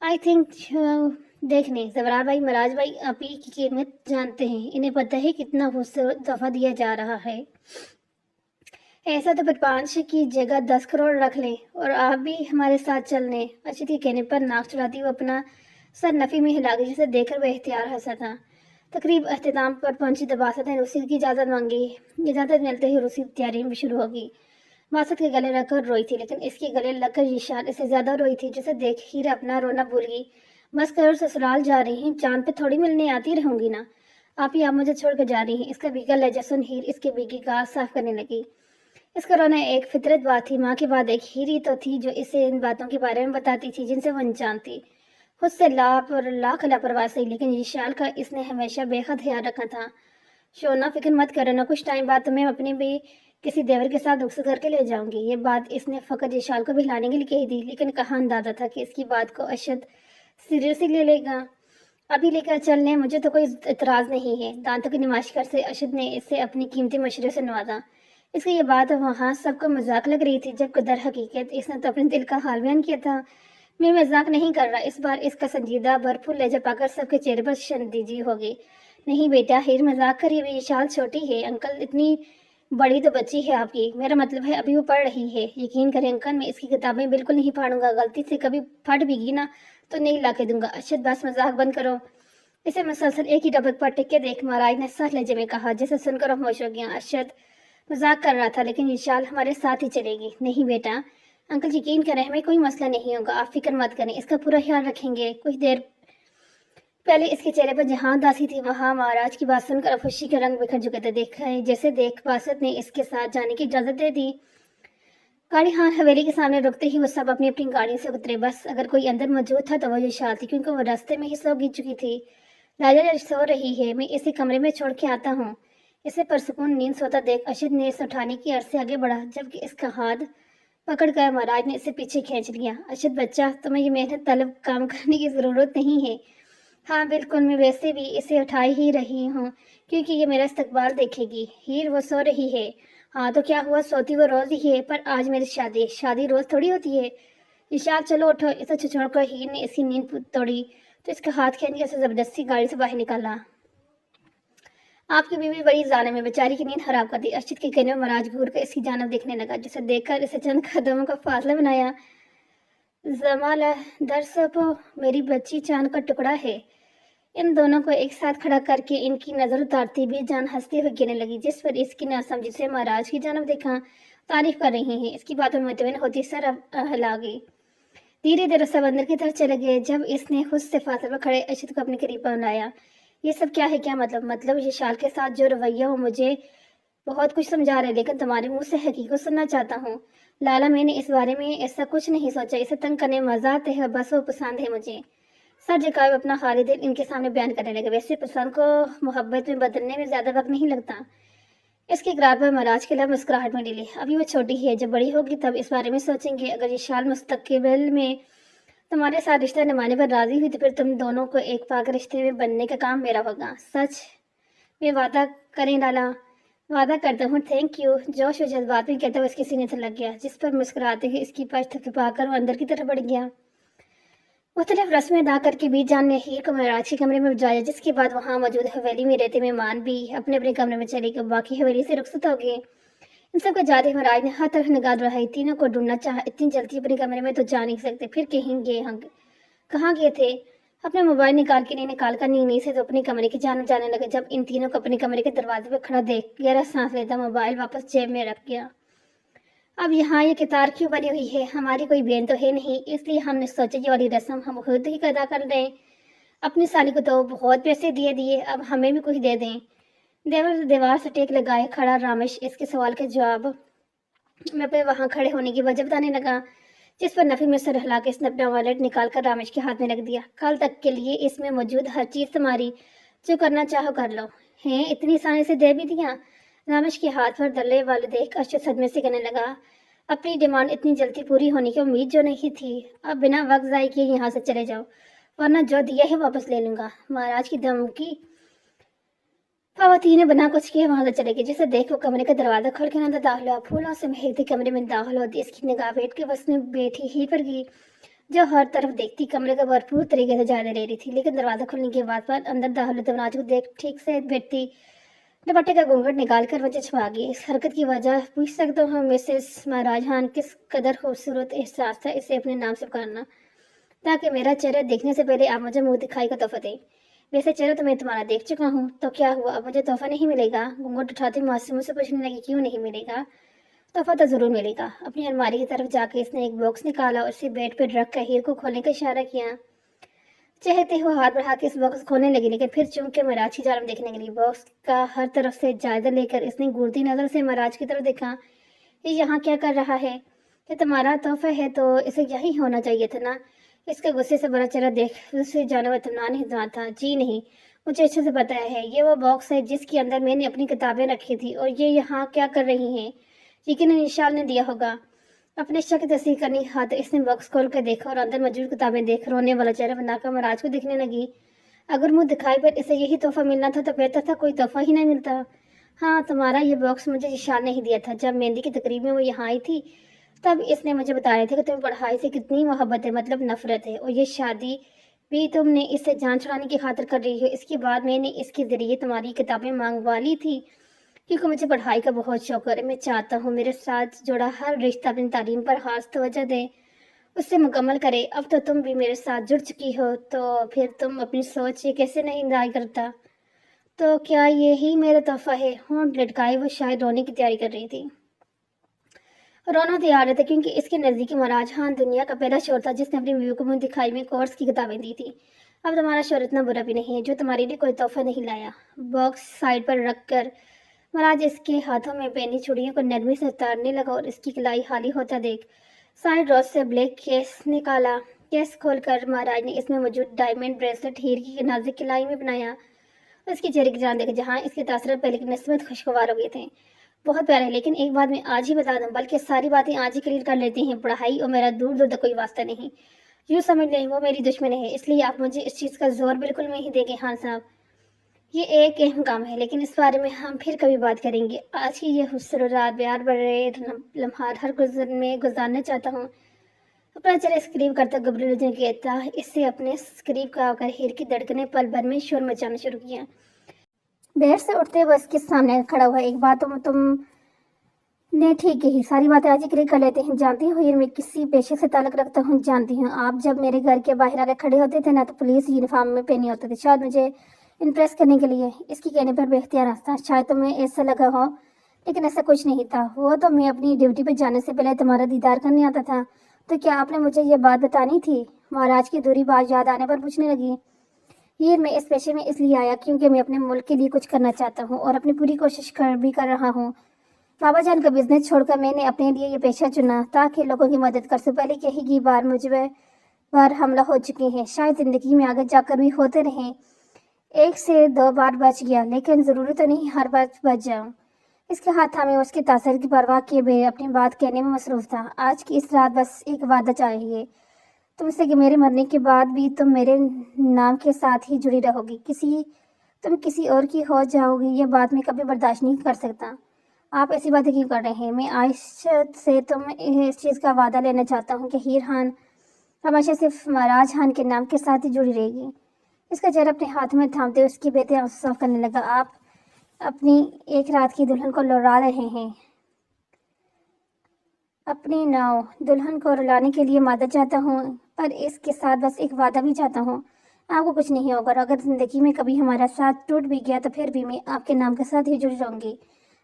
आई थिंक देख लें ज़बरार भाई, महाराज भाई आप ही की कीमत जानते हैं। इन्हें पता है कितना दफा दिया जा रहा है। ऐसा तो 5 की जगह 10 करोड़ रख लें और आप भी हमारे साथ चल लें। अशित के कहने पर नाक चढ़ाती हुआ अपना सर नफी में हिला गई, जिसे देखकर वह एहतियार हंसा था। तकरीब अख्ताम पर पहुंची तो बासत ने रूसी की इजाज़त मांगी। इजाज़त मिलते ही रूसी तैयारी भी शुरू होगी। बासत के गले लगकर रोई थी, लेकिन इसके गले लगकर यशान इससे ज़्यादा रोई थी, जिसे देख हीर अपना रोना भूल गई। बस करो, ससुराल जा रही हैं, चांद पे थोड़ी मिलने आती रहूंगी ना। आप ही आप मुझे छोड़कर जा रही हैं। इसका भीगा लहजा सुन हीर इसके भीगी गाल साफ करने लगी। इसका रोना एक फितरत बात थी। माँ के बाद एक हीर ही तो थी जो इसे इन बातों के बारे में बताती थी जिनसे वो अनजान थी। खुद से लाख लापरवाह सही, लेकिन यशाल का इसने हमेशा बेहद ख्याल रखा था। शोना फिक्र मत करो ना, कुछ टाइम बाद तुम्हें अपने भी किसी देवर के साथ रुखसत करके ले जाऊंगी। ये बात इसने फकत यशाल को बहलाने के लिए कही थी, लेकिन कहाँ अंदाजा था कि इसकी बात को अशद सीरियसली ले लेगा। अभी लेकर चलने मुझे तो कोई इतराज नहीं है। दांतों की निमाश कर से अशद ने इससे अपनी कीमती मशवरे से नवाजा। इसकी ये बात वहाँ सबको मजाक लग रही थी, जबकि दर हकीकत इसने तो अपने दिल का हाल बयान किया था। मैं मजाक नहीं कर रहा। इस बार इसका संजीदा भरपूर लहजा पाकर सबके चेहरे पर शर्मिंदगी होगी। नहीं बेटा, हीर मजाक करी हुई, विशाल छोटी है। अंकल इतनी बड़ी तो बच्ची है आपकी, मेरा मतलब है अभी वो पढ़ रही है। यकीन करें अंकल, मैं इसकी किताबें बिल्कुल नहीं फाड़ूंगा। गलती से कभी फट भी गई ना तो नहीं ला के दूंगा। अशद बस मजाक बंद करो। इसे मुसलसल एक ही टबक पर टिक के देख, महाराज ने सख्त लहजे में कहा, जिसे सुनकर खामोश हो गया। अशद मजाक कर रहा था, लेकिन विशाल हमारे साथ ही चलेगी। नहीं बेटा, अंकल यकीन करें, हमें कोई मसला नहीं होगा। आप फिक्र मत करें, इसका पूरा ख्याल रखेंगे। कुछ देर पहले इसके चेहरे पर जहाँ उदासी थी, वहाँ महाराज की बात सुनकर खुशी के रंग बिखर चुके थे। देखा है जैसे देख बासत ने इसके साथ जाने की इजाजत दे दी। गाड़ी हाँ हवेली के सामने रुकते ही वो सब अपनी अपनी गाड़ी से उतरे। बस अगर कोई अंदर मौजूद था तो वो यशाल थी, क्योंकि वो रास्ते में ही सो गिर चुकी थी। राजा सो रही है, मैं इसे कमरे में छोड़ के आता हूँ। इसे परसुकून नींद सोता देख अशद ने इसे उठाने की अर्ज से आगे बढ़ा, जबकि इसका हाथ पकड़ कर महाराज ने इसे पीछे खींच लिया। अशद बच्चा, तुम्हें ये मेहनत तलब काम करने की ज़रूरत नहीं है। हाँ बिल्कुल, मैं वैसे भी इसे उठा ही रही हूँ क्योंकि ये मेरा इस्तकबाल देखेगी। हीर वो सो रही है। हाँ तो क्या हुआ, सोती वो रोज़ ही है, पर आज मेरी शादी रोज़ थोड़ी होती है। इशार चलो उठो। इसे छोड़कर हीर ने इसकी नींद तोड़ी तो इसका हाथ खींच के उसे ज़बरदस्ती गाड़ी से बाहर निकाला। आपकी बीवी बड़ी जालिम है, बेचारी की नींद खराब कर दी। अशद के कहने में महाराज घूर कर इसकी जानब देखने लगा, जिसे देखकर इसे चंद कदमों का फासला बनाया। जमाला दरसपो, मेरी बच्ची चांद का टुकड़ा है। इन दोनों को एक साथ खड़ा करके इनकी नजर उतारती भी जान हंसती हुई गिरने लगी, जिस पर इसकी नासमझी से महाराज की जानब देखा तारीफ कर रही हैं। इसकी बातों में मुतमिन होती सर हिला गई। धीरे धीरे सब अंदर की तरफ चले गए। जब इसने खुद से फासले पर खड़े अशद को अपने करीब बनाया। ये सब क्या है, क्या मतलब यशाल के साथ जो रवैया वो मुझे बहुत कुछ समझा रहे, लेकिन तुम्हारे मुंह से हकीकत सुनना चाहता हूँ। लाला, मैंने इस बारे में ऐसा कुछ नहीं सोचा। इसे तंग करने में मजा आते हैं, बस वो पसंद है मुझे। सर झुकाए अपना खाली दिल इनके सामने बयान करने लगे। वैसे पसंद को मोहब्बत में बदलने में ज्यादा वक्त नहीं लगता। इसके इकरार पर महाराज के लिए मुस्कुराहट में ली। अभी वो छोटी है, जब बड़ी होगी तब इस बारे में सोचेंगे। अगर यशाल मुस्तकबिल में तुम्हारे साथ रिश्ता निभाने पर राजी हुई तो फिर तुम दोनों को एक पाक रिश्ते में बनने का काम मेरा होगा। सच में वादा करें लाला? वादा करता हूँ। Thank you. जोश और जज्बात में कहता हुआ इसके सीने से लग गया, जिस पर मुस्कुराते हुए इसकी पश्त थपथपाकर वो अंदर की तरफ बढ़ गया। मुख्तलिफ रस्में अदा करके भी जान ने हीर को महाराज के कमरे में भिजवाया, जिसके बाद वहाँ मौजूद हवेली में रहते मेहमान भी अपने अपने कमरे में चले गए। बाकी हवेली से रुखसत हो गए। इन सबको जाते महाराज ने हर तरफ निगाह बढ़ाई। तीनों को ढूंढना चाहा। इतनी जल्दी अपने कमरे में तो जा नहीं सकते, फिर कहाँ गए थे। अपने मोबाइल निकाल के नहीं निकाल कर नींद से तो अपने कमरे की जाने लगे। जब इन तीनों को अपने कमरे के दरवाजे पर खड़ा देख गहरा सांस लेता मोबाइल वापस जेब में रख गया। अब यहाँ ये कितार क्यों बनी हुई है? हमारी कोई बहन तो है नहीं, इसलिए हमने सोचा ये वाली रस्म हम खुद ही अदा कर रहे हैं। अपनी साली को तो बहुत पैसे दिए, अब हमें भी कुछ दे दें। दीवार से टेक लगाए खड़ा रामेश इसके सवाल के जवाब में अपने वहाँ खड़े होने की वजह बताने लगा, जिस पर नफी में सर हिला के इसने अपना वॉलेट निकाल कर रामेश के हाथ में रख दिया। कल तक के लिए इसमें मौजूद हर चीज़ तुम्हारी, जो करना चाहो कर लो। ہیں, इतनी आसानी से दे भी दिया? रामेश के हाथ पर डले वाले देख अर्शद सदमे से कहने लगा, अपनी डिमांड इतनी जल्दी पूरी होने की उम्मीद जो नहीं थी. अब बिना वक्त ज़ाय किए यहाँ से चले जाओ, वरना जो दिया है वापस ले लूंगा. महाराज की धमकी. फवाती ने बना कुछ किया वहां से चले गई, जिसे देख वो कमरे का दरवाजा खोल के अंदर दाखिल हुआ. फूलों से महकते कमरे में दाखिल होती इसकी निगाह बेट के बस में बैठी ही पर गई, जो हर तरफ देखती कमरे का भरपूर तरीके से जायजा ले रही थी. लेकिन दरवाजा खुलने के बाद पर अंदर दाखिल होते नाज को देख ठीक से बैठती दुपट्टे का घूंघट निकालकर वजह छुपा गई. इस हरकत की वजह पूछ सकते हो मिसेस महाराज हान, किस कदर खूबसूरत एहसास था इसे अपने नाम से पुकारना, ताकि मेरा चेहरा देखने से पहले आप मुझे मुंह दिखाई का तोहफा दें. वैसे चेहरा तो मैं तुम्हारा देख चुका हूँ, तो क्या हुआ, अब मुझे तोहफा नहीं मिलेगा? घूंघट उठाती मासूम से पूछने लगी, क्यों नहीं मिलेगा? तोहफा तो जरूर मिलेगा. अपनी अलमारी की तरफ जाकर इसने एक बॉक्स निकाला और उसे बेड पर रख कर हीर को खोलने का इशारा किया. चहते हुए हाथ बढ़ा के इस बॉक्स खोलने लगी, लेकिन फिर चूम के महाराज की जानब देखने लगी. बॉक्स का हर तरफ से जायजा लेकर इसने घूरती नजर से महाराज की तरफ देखा. ये यहाँ क्या कर रहा है? ये तुम्हारा तोहफा है तो इसे यही होना चाहिए था ना. इसके गुस्से से बड़ा चेहरा देख उसे जाने में इत्मीनान नहीं हुआ था. जी नहीं, मुझे अच्छे से पता है, ये वो बॉक्स है जिसके अंदर मैंने अपनी किताबें रखी थी, और ये यहाँ क्या कर रही हैं? यकीन निशाल ने दिया होगा. अपने शक की तस्दीक करने खातिर इसने बॉक्स खोल कर देखा और अंदर मौजूद किताबें देख रोने वाला चेहरा बनाकर महाराज को देखने लगी. अगर मुंह दिखाई पर इसे यही तोहफा मिलना था तो बेहतर था कोई तोहफा ही नहीं मिलता. हाँ, तुम्हारा ये बॉक्स मुझे निशाल नहीं दिया था. जब मेहंदी की तकरीब में वो यहाँ आई थी तब इसने मुझे बताया था कि तुम्हें पढ़ाई से कितनी मोहब्बत है, मतलब नफरत है, और ये शादी भी तुमने इससे जान छुड़ाने की खातिर कर रही हो. इसके बाद मैंने इसके जरिए तुम्हारी किताबें मंगवा ली थी, क्योंकि मुझे पढ़ाई का बहुत शौक है. मैं चाहता हूँ मेरे साथ जुड़ा हर रिश्ता अपनी तालीम पर खास तवज्जो दे, उससे मुकम्मल करे. अब तो तुम भी मेरे साथ जुड़ चुकी हो, तो फिर तुम अपनी सोच ये कैसे नहीं जाहिर करता? तो क्या यही मेरा तोहफा है? होंठ लटकाए वो शायद रोने की तैयारी कर रही थी. रोना तैयार था, क्योंकि इसके नज़दीकी महाराज खान दुनिया का पहला शोर था जिसने अपनी बीवी को मुंह दिखाई में कोर्स की किताबें दी थी. अब तुम्हारा शोर इतना बुरा भी नहीं है जो तुम्हारे लिए कोई तोहफा नहीं लाया. बॉक्स साइड पर रख कर महाराज इसके हाथों में पहनी चूड़ियों को नरमी से उतारने लगा और इसकी कलाई खाली होता देख साइड रोज से ब्लैक केस निकाला. केस खोलकर महाराज ने इसमें मौजूद डायमंड ब्रेसलेट हीर की नाजुक कलाई में बनाया. उसके चेहरे की जान देख जहाँ इसके तासर पहले की नस्बत खुशगवार हो गए थे. बहुत प्यारे, लेकिन एक बात मैं आज ही बता दूं, बल्कि सारी बातें आज ही क्लियर कर लेती हैं. पढ़ाई और मेरा दूर दूर तक कोई वास्ता नहीं. यूँ समझ लें वो मेरी दुश्मन है, इसलिए आप मुझे इस चीज़ का जोर बिल्कुल नहीं देंगे. हाँ साहब, ये एक अहम काम है, लेकिन इस बारे में हम फिर कभी बात करेंगे. आज की ये खूबसूरत रात प्यार बड़े लम्हात हर गुजर में गुजारना चाहता हूँ. अपना चेहरा स्क्रीव करता घबराहट ने कहता इससे अपने स्क्रीव का आकर हीर की धड़कने पल भर में शोर मचाना शुरू किया. बेड से उठते बस के सामने खड़ा हुआ. एक बात तुम ने ठीक ही, सारी बातें आज ही क्लियर कर लेते हैं. जानती हो हीर, मैं किसी पेशे से ताल्लुक रखता हूँ. जानती हूँ आप जब मेरे घर के बाहर आकर खड़े होते थे ना, तो पुलिस यूनिफॉर्म में पहने होते थे, शायद मुझे इम्प्रेस करने के लिए. इसकी कहने पर बेख्तियार हंसता. शायद तुम्हें ऐसा लगा हो, लेकिन ऐसा कुछ नहीं था. वो तो मैं अपनी ड्यूटी पर जाने से पहले तुम्हारा दीदार करने आता था. तो क्या आपने मुझे ये बात बतानी थी? महाराज की दूरी बात याद आने पर पूछने लगी. हीर, मैं इस पेशे में इसलिए आया क्योंकि मैं अपने मुल्क के लिए कुछ करना चाहता हूँ और अपनी पूरी कोशिश भी कर रहा हूँ. बाबा जान का बिजनेस छोड़कर मैंने अपने लिए ये पेशा चुना ताकि लोगों की मदद कर सकूं. पहले कई बार मुझे पर हमला हो चुके हैं, शायद ज़िंदगी में आगे जाकर भी होते रहें. 1 से 2 बार बच गया, लेकिन ज़रूरी तो नहीं हर बार बच जाऊँ. इसके हाथ थामे उसके तासर की परवाह किए हुए अपनी बात कहने में मसरूफ़ था. आज की इस रात बस एक वादा चाहिए तुमसे कि मेरे मरने के बाद भी तुम मेरे नाम के साथ ही जुड़ी रहोगी. तुम किसी और की हो जाओगी, ये बात मैं कभी बर्दाश्त नहीं कर सकता. आप ऐसी बातें क्यों कर रहे हैं? मैं आज से तुम इस चीज़ का वादा लेना चाहता हूँ कि हीर खान हमेशा सिर्फ महाराज खान के नाम के साथ ही जुड़ी रहेगी. इसका चेहरा अपने हाथ में थामते उसकी बेटे आंसू साफ करने लगा. आप अपनी एक रात की दुल्हन को लौटा रहे हैं. अपनी नाव दुल्हन को रुलाने के लिए मादा चाहता हूँ, पर इसके साथ बस एक वादा भी चाहता हूँ. आपको कुछ नहीं होगा, और अगर ज़िंदगी में कभी हमारा साथ टूट भी गया तो फिर भी मैं आपके नाम के साथ ही जुड़ी रहूँगी.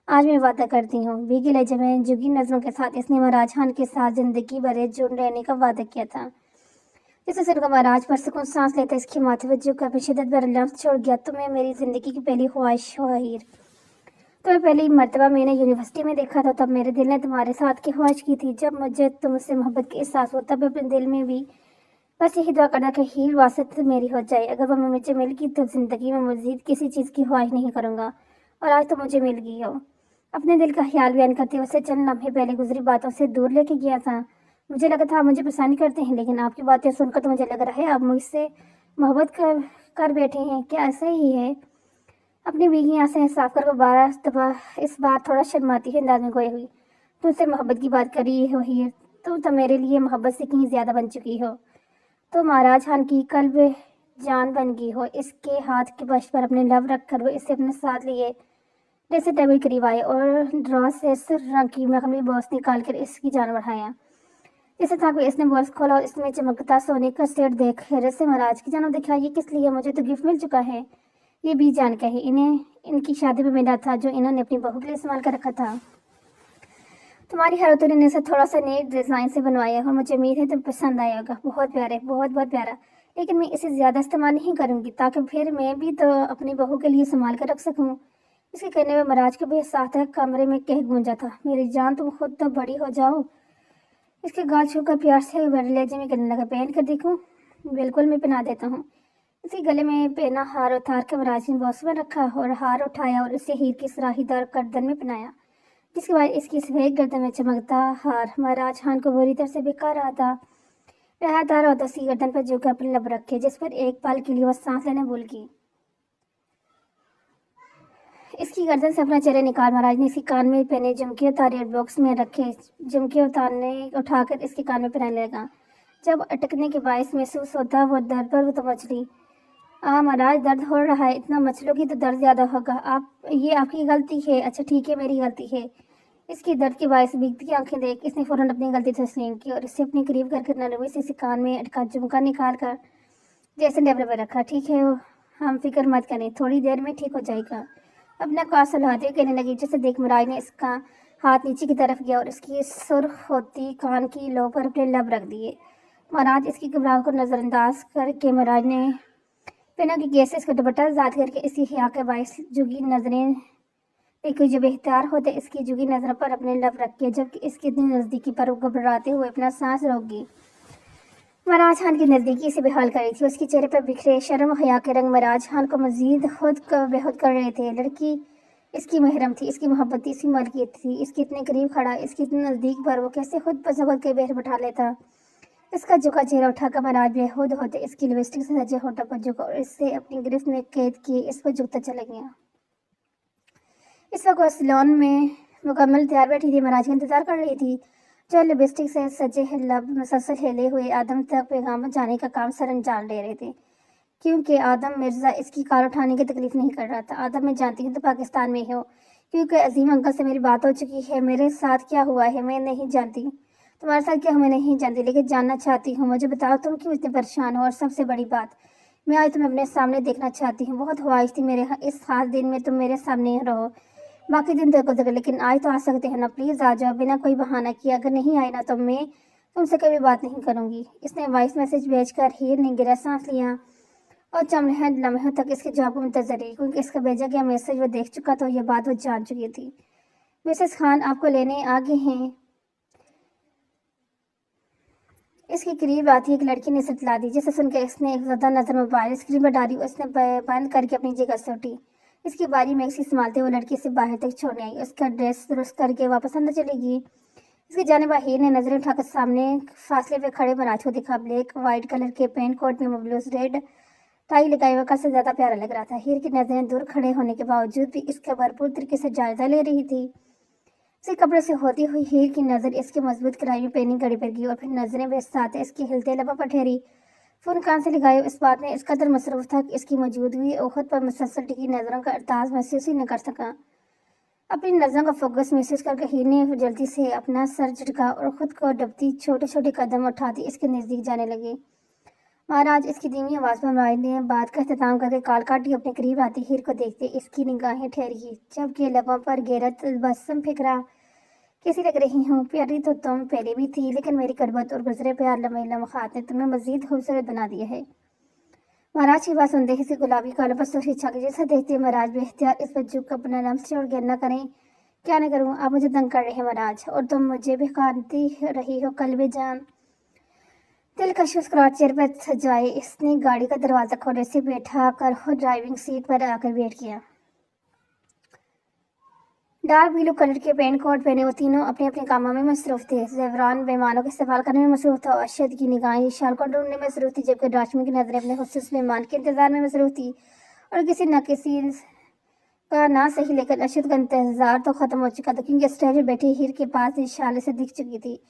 आज मैं वादा करती हूँ. भीगी लहजे में जुगी नजरों के साथ इसने महाराज खान के साथ जिंदगी भर जुड़ रहने का वादा किया था. जिसे सुनकर महाराज पर सुकून सांस लेता इसके माथे पर झुककर अपनी शिद्दत भरा लफ्ज़ छोड़ गया. तुम्हें मेरी जिंदगी की पहली ख्वाहिश हो हीर. तुम्हें पहली मर्तबा मैंने यूनिवर्सिटी में देखा था, तब मेरे दिल ने तुम्हारे साथ की ख्वाहिश की थी. जब मुझे तुमसे मोहब्बत का एहसास हुआ तब अपने दिल में भी बस यही दुआ करना कि हीर वासत मेरी हो जाए। अगर वो मुझे मिल गई तो ज़िंदगी में मज़ीद किसी चीज़ की ख्वाहिश नहीं करूँगा, और आज तो मुझे मिल गई हो। अपने दिल का ख़्याल बयान करते हुए उसे चंद लम्हे पहले गुज़री बातों से दूर लेके गया था। मुझे लगा था आप मुझे पसंद करते हैं, लेकिन आपकी बातें सुनकर तो मुझे लग रहा है आप मुझसे मोहब्बत कर बैठे हैं। क्या ऐसा ही है? अपनी भीगी आंखें साफ कर 12 दफ़ा इस बार थोड़ा शर्माती है अंदाज में गोई हुई। तुमसे मोहब्बत की बात कर रही हो हीर, तुम तो मेरे लिए मोहब्बत से कहीं ज़्यादा बन चुकी हो। तो महाराज खान की कल्ब जान बन गई हो। इसके हाथ के बश पर अपने लव रख कर वो इसे अपने साथ लिए जैसे टेबल करीब आए और ड्रॉ से इस रंग की मखमली बॉक्स निकाल कर इसकी जान बढ़ाया। इसे था कि इसने बॉक्स खोला और इसमें चमकता सोने का सेट देख हैरत से महाराज की जानो देखा, ये किस लिए? मुझे तो गिफ्ट मिल चुका है। ये भी जान का है, इन्हें इनकी शादी में मिला था जो इन्होंने अपनी बहू के लिए इस्तेमाल कर रखा था। तुम्हारी हरतों ने इसे थोड़ा सा नए डिज़ाइन से बनवाया है और मुझे उम्मीद है तुम्हें पसंद आया होगा। बहुत प्यारे, बहुत बहुत प्यारा। लेकिन मैं इसे ज़्यादा इस्तेमाल नहीं करूँगी, ताकि फिर मैं भी तो अपनी बहू के लिए संभाल कर रख सकूँ। इसके कहने में महाराज के भी साथ कमरे में कह गूंजा था, मेरी जान तुम खुद तो बड़ी हो जाओ। इसके गाल छूकर प्यार से लहजे में गले लगा, पहन कर देखूँ? बिल्कुल, मैं पहना देता हूँ। इसके गले में पहना हार उतार कर महाराज ने बॉक्स में रखा और हार उठाया और उसे हीर की सराहीदार गर्दन में पहनाया, जिसके बाद इसकी सफेद गर्दन में चमकता हार महाराज खान को बुरी तरह से बेकार रहा था। पहरेदार और उसकी गर्दन पर झुककर अपने लब रखे, जिस पर एक पल के लिए वह सांस लेने भूल गई। इसकी गर्दन से अपना चेहरा निकाल महाराज ने इसके कान में पहने झुमके उतारे और बॉक्स में रखे झुमके उठाकर इसके कान में पहनाने लगा। जब अटकने के बायस महसूस होता वो दर्द पर वो तो मछली। महाराज, दर्द हो रहा है, इतना मचलोगी तो दर्द ज़्यादा होगा। ये आपकी गलती है। अच्छा ठीक है, मेरी गलती है। इसकी दर्द के बायस भीगती आंखें देख इसने फौरन अपनी गलती तस्लीम की और इसे अपने करीब करके नरमी से इसे कान में अटका झुमका निकाल कर जैसे टेबल पर रखा। ठीक है, हम फिक्र मत करें, थोड़ी देर में ठीक हो जाएगा। अपना कास हिलाते कहने लगी। जैसे देख महाराज ने इसका हाथ नीचे की तरफ गया और इसकी सुर्ख होती कान की लो पर अपने लब रख दिए। महाराज इसकी घबराहट को नज़रअंदाज करके महाराज ने बिना की कैसे इसका दुपट्टा आजाद करके इसकी हिया के बायस जुगी नजरें देखी। जो बेहतर होते इसकी जुगी नजर पर अपने लब रख के, जबकि इसकी इतनी नज़दीकी पर वो घबराते हुए अपना सांस रोक गई। महाराज खान की नज़दीकी से बेहाल कर रही थी। उसके चेहरे पर बिखरे शर्म और हया के रंग महाराज खान को मजीद बेहद कर रहे थे। लड़की इसकी महरम थी, इसकी मोहब्बत थी, इसकी मलकियत थी। इसके इतने करीब खड़ा, इसकी इतने नज़दीक पर वो कैसे खुद पर खुद के बहर बैठा लेता। इसका झुका चेहरा उठाकर महाराज बेहूद होते इसकी लिपस्टिक से सजे होठों पर झुका और इससे अपनी गिरफ्त में कैद किए इस पर झुकता चला गया। इस वक्त वो सैलून में मुकम्मल तैयार बैठी थी, महाराज का इंतजार कर रही थी, जो लिपस्टिक से सजे लब मुसलसल हिले हुए आदम तक पैगाम जाने का काम सर अंजाम ले रहे थे। क्योंकि आदम मिर्ज़ा इसकी कार उठाने की तकलीफ नहीं कर रहा था। आदम, मैं जानती हूँ तो पाकिस्तान में हो, क्योंकि अजीम अंकल से मेरी बात हो चुकी है। मेरे साथ क्या हुआ है मैं नहीं जानती, तुम्हारे साथ क्या हुआ मैं नहीं जानती, लेकिन जानना चाहती हूँ। मुझे बताओ तुम क्यों इतने परेशान हो, और सबसे बड़ी बात, मैं आज तुम्हें अपने सामने देखना चाहती हूँ। बहुत ख्वाहिश थी मेरे इस खास दिन में तुम मेरे सामने रहो। बाकी दिन तक गुजर, लेकिन आज तो आ सकते हैं ना? प्लीज़ आ जाओ, बिना कोई बहाना किया। अगर नहीं आए ना तो मैं तुमसे कभी बात नहीं करूँगी। इसने वॉइस मैसेज भेजकर हीर ने गहरा सांस लिया और चंद लम्हों तक इसके जवाब को मुंतजर रही, क्योंकि इसका भेजा गया मैसेज वो देख चुका था। यह बात वो जान चुकी थी। मिसेस खान आपको लेने आ गए हैं। इसके करीब आती एक लड़की ने सतला दी, जिसे सुनकर इसने एक ज़्यादा नज़र मोबाइल स्क्रीन पर डाली। उसने बंद करके अपनी जगह से उठी। इसकी बारी में इसे संभालते हुए लड़की से बाहर तक छोड़ने आई। उसका ड्रेस दुरुस्त करके वापस अंदर चली गई। इसके जाने बाहर ने नजरें उठाकर सामने फासले पे खड़े महाराज को देखा। ब्लैक वाइट कलर के पेंट कोट में ब्लूज रेड टाई लगाई हुआ से ज़्यादा प्यारा लग रहा था। हीर की नजरें दूर खड़े होने के बावजूद भी इसका भरपूर तरीके से जायजा ले रही थी। इसके कपड़े से होती हुई हीर की नज़र इसके मजबूत कढ़ाई में पहनी घड़ी पर गई और फिर नजरें बेसाथ इसके हिलते लबों पर ठहरी। फोन कान से लगाए इस बात में इस कदर मसरूफ था कि इसकी मौजूदगी और खुद पर मुसलसल टिकी नज़रों का अरताज महसूस ही न कर सका। अपनी नज़रों का फोकस महसूस करके हीर ने जल्दी से अपना सर झटका और खुद को डबती छोटे छोटे कदम उठाती इसके नज़दीक जाने लगी। महाराज, इसकी धीमी आवाज़ पर महाराज ने बात का इख्तिताम करके काल काटी अपने करीब आती हीर को देखते इसकी निगाहें ठहरी, जबकि लबों पर गैरत बसम फिक्रा। कैसी लग रही हूँ? प्यारी तो तुम पहले भी थी, लेकिन मेरी करबत और गुजरे प्यार लम्हात ने तुम्हें मजीद खूबसूरत बना दिया है। महाराज की बात सुनते ही गुलाबी कालों पर सुर्खी छा गई। जैसा देखते महाराज बेख्तियार इस पर झुक अपना लम्स छोड़ के न करें। क्या न करूँ, आप मुझे तंग कर रहे हैं महाराज, और तुम मुझे भी काटती रही हो कल्बे जान। दिलकश मुस्कुराहट चेहरे पर सजाए इसने गाड़ी का दरवाजा खोलने से बैठा कर खुद ड्राइविंग सीट पर आकर बैठ गया। डार्क ब्लू कलर के पेंट कोट पहने वो तीनों अपने अपने कामों में मसरूफ थे। ज़ेवरान मेहमानों के इस्तेमाल करने में मसरूफ था। अरशद की निगाहें शाल को ढूंढने में मसरूफ थी, जबकि राशमी की नजरें अपने खुसूस मेहमान के इंतजार में मसरूफ थी। और किसी न किसी का ना सही, लेकिन अरशद का इंतजार तो खत्म हो चुका था, क्योंकि स्टेज पर बैठी हीर के पास इशारे से दिख चुकी थी।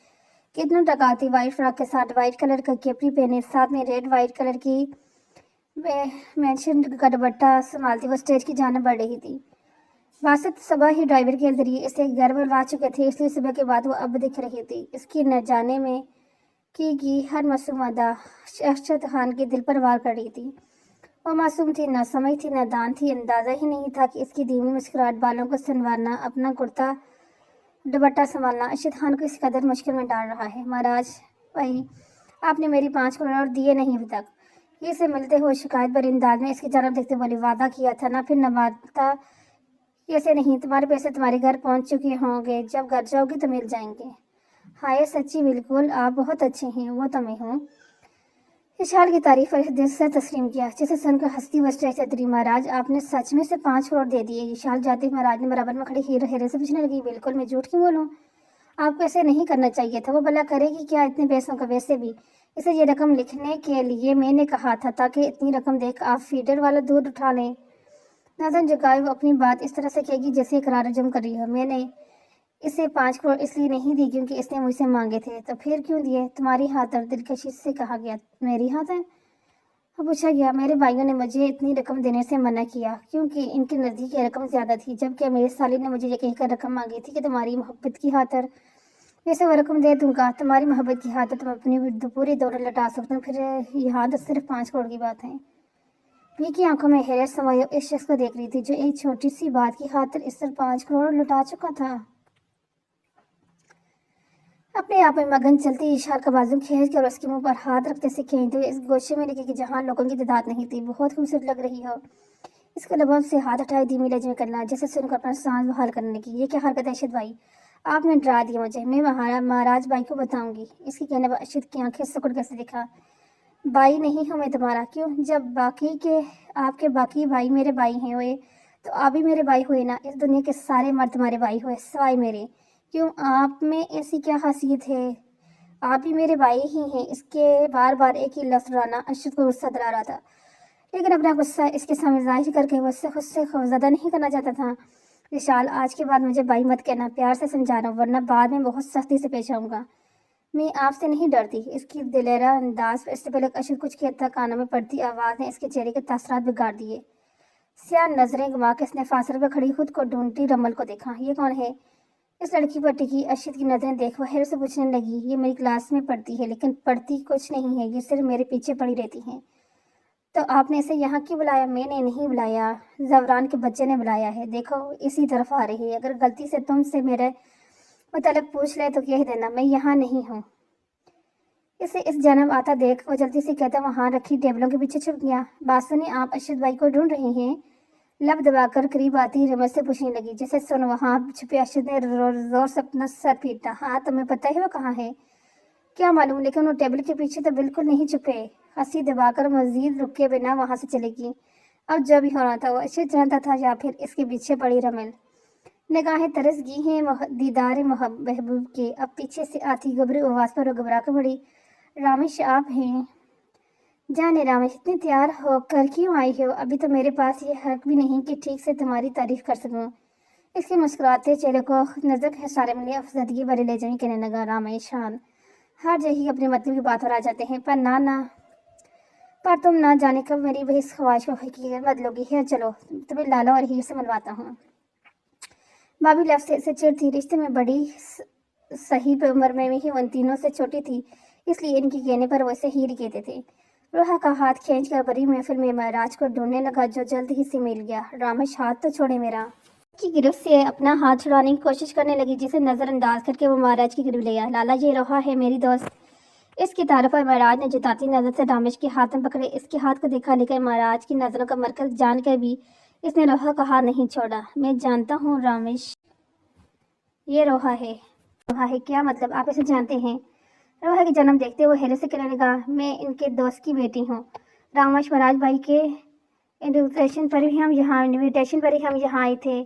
कितनों टकाती वाइट फ्रॉक के साथ वाइट कलर का केपरी पहने, साथ में रेड वाइट कलर की मेंशन का दुपट्टा संभालती वो स्टेज की जाने बढ़ रही थी। बासत सुबह ही ड्राइवर के जरिए इसे घर बुलवा चुके थे, इसलिए सुबह के बाद वो अब दिख रही थी। इसकी न जाने में की हर मासूम अदा अरशद खान के दिल पर वार कर रही थी। वो मासूम थी, ना समझ थी, ना दान थी। अंदाजा ही नहीं था कि इसकी धीमी मुस्कुराहट, बालों को संवारना, अपना कुर्ता दुपट्टा संभालना अरशद खान को इस कदर मुश्किल में डाल रहा है। महाराज भाई, आपने मेरी 5 करोड़ दिए नहीं अभी तक। ये से मिलते हुए शिकायत भरे अंदाज में इसकी जानब देखते बोली, वादा किया था ना, फिर नभाता ऐसे नहीं। तुम्हारे पैसे तुम्हारे घर पहुंच चुके होंगे, जब घर जाओगे तो मिल जाएंगे। हाय सच्ची, बिल्कुल आप बहुत अच्छे हैं, वो तो मैं हूँ। विशाल की तारीफ और दिल से तस्लीम किया, जिसे सुनकर हंसती बस चौधरी, महाराज आपने सच में से 5 करोड़ दे दिए। विशाल जाते ही महाराज ने बराबर में खड़ी हीरो हेरे से पूछने लगी, बिल्कुल, मैं झूठ क्यों बोलूँ? आपको ऐसे नहीं करना चाहिए था। वो भला करेगी क्या इतने पैसों का? वैसे भी इसे ये रकम लिखने के लिए मैंने कहा था, ताकि इतनी रकम देख आप फीडर वाला दूध उठा लें। नाजन जगाए वो अपनी बात इस तरह से कहेगी जैसे इकरार जम कर रही हो। मैंने इसे 5 करोड़ इसलिए नहीं दी क्योंकि इसने मुझसे मांगे थे। तो फिर क्यों दिए? तुम्हारी खातर, दिलकशी से कहा गया। मेरी खातर? अब पूछा गया। मेरे भाइयों ने मुझे इतनी रकम देने से मना किया क्योंकि इनके नज़दीक ये रकम ज़्यादा थी, जबकि मेरे साली ने मुझे ये कहकर रकम मांगी थी कि तुम्हारी मोहब्बत की खातर वैसे वो रकम दे दूंगा। तुम्हारी मोहब्बत की खातर तुम अपनी पूरी दौलत लौटा सकते हो। फिर यहाँ तो सिर्फ 5 करोड़ की बात है। पी की आंखों में हैरत समाये इस शख्स को देख रही थी, जो एक छोटी सी बात की खातिर इस तरह 5 करोड़ लौटा चुका था। अपने आप में मगन चलती इशार का बाजू खींच कर उसके मुंह पर हाथ रखते से खींचते हुए इस गोशे में लेके कि जहाँ लोगों की तादाद नहीं थी। बहुत खूबसूरत लग रही हो। इसके लबों से हाथ उठाए धीमी लहजे में करना, जैसे सुनकर अपना सांस बहाल करने की। ये क्या हरकत है अरशद भाई? आपने डरा दिया मुझे। मैं महाराज भाई को बताऊंगी। इसकी कहने पर अरशद की आंखें सिकुड़ कैसे दिखा। भाई नहीं हूँ मैं तुम्हारा। क्यों? जब बाकी के आपके बाकी भाई मेरे भाई हैं हुए, तो आप भी मेरे भाई हुए ना। इस दुनिया के सारे मर्द तुम्हारे भाई हुए सिवाय मेरे। क्यों? आप में ऐसी क्या खासियत है? आप भी मेरे भाई ही हैं। इसके बार बार एक ही लफ्ज दोहराना अरशद को गुस्सा दिला रहा था, लेकिन अपना गुस्सा इसके सामने जाहिर करके वो उससे खुद से खौफजदा नहीं करना चाहता था। विशाल, आज के बाद मुझे भाई मत कहना, प्यार से समझा रहा हूँ, वरना बाद में बहुत सख्ती से पेश आऊँगा। मैं आपसे नहीं डरती। इसकी दिलेरा अंदाज इससे पहले अरशद कुछ कहता, कानों में पड़ती आवाज़ ने इसके चेहरे के तासरात बिगाड़ दिए। सियाह नजरें घुमा के इसने फासले पर खड़ी खुद को ढूंढती रमल को देखा। ये कौन है? इस लड़की पर टिकी अरशद की नजरें देख वह हैरत से पूछने लगी, ये मेरी क्लास में पढ़ती है, लेकिन पढ़ती कुछ नहीं है, ये सिर्फ मेरे पीछे पड़ी रहती है। तो आपने इसे यहाँ क्यों बुलाया? मैंने नहीं बुलाया, ज़वरान के बच्चे ने बुलाया है। देखो इसी तरफ आ रही है। अगर गलती से तुमसे मेरे मतलब पूछ ले तो कह देना मैं यहाँ नहीं हूँ। इसे इस जन्म आता देख वो जल्दी से कहता वहाँ रखी टेबलों के पीछे छुप गया। बात सुनी, आप अरशद भाई को ढूंढ रहे हैं? लब दबाकर करीब आती रमल से पूछने लगी। जैसे सुन वहाँ छुपे अरशद ने जोर से अपना सर पीटा। हाँ, तुम्हें पता है वो कहाँ है? क्या मालूम, लेकिन वो टेबल के पीछे तो बिल्कुल नहीं छुपे। हंसी दबाकर मजीद रुके बिना वहाँ से चलेगी। अब जो भी होना था वो अरशद जानता था, या फिर इसके पीछे पड़ी रमल। निगाहें तरस गई हैं दीदार महबूब के। अब पीछे से आती घबरू आवाज़ पर घबरा कर पड़ी। रामेश आप हैं? जाने रामेश, इतनी तैयार होकर क्यों आई हो? अभी तो मेरे पास ये हक भी नहीं कि ठीक से तुम्हारी तारीफ कर सकूं। इसके मुस्कुराते चेहरे को नजर के सारे मिले अफसदगी भरे ले जाए कहने लगा, रामेश खान हर जगह अपने मतलब की बात पर आ जाते हैं, पर तुम ना जाने कब मेरी वही ख्वाहिश को हकीकत बदलोगी है। चलो तुम्हें लाला और हीर से मिलवाता हूँ। भाभी लफ्ज़ से चिड़ थी। रिश्ते में बड़ी सही उम्र में ही उन तीनों से छोटी थी, इसलिए इनके कहने पर वैसे हीर कहते थे। रोहा का हाथ खींचकर बड़ी महफिल में महाराज को ढूंढने लगा, जो जल्द ही से मिल गया। रामेश, हाथ तो छोड़े मेरा। की गिरफ्त से अपना हाथ छुड़ाने की कोशिश करने लगी, जिसे नजरअंदाज करके वो महाराज की गिरफ्त ले गया। लाला, ये रोहा है मेरी दोस्त। इसकी तारीफ पर महाराज ने जताती नजर से रामेश के हाथ में पकड़े इसके हाथ को देखा, लेकिन महाराज की नजरों का मरकज जानकर भी इसने रोहा का हाथ नहीं छोड़ा। मैं जानता हूँ रामेश, ये रोहा है। रोहा है? क्या मतलब? आप इसे जानते हैं? روحا کی جنم دیکھتے وہ حیرت سے کہنے لگا، میں ان کے دوست کی بیٹی ہوں، رامش مہاراج بھائی کے انویٹیشن پر ہی ہم یہاں آئے تھے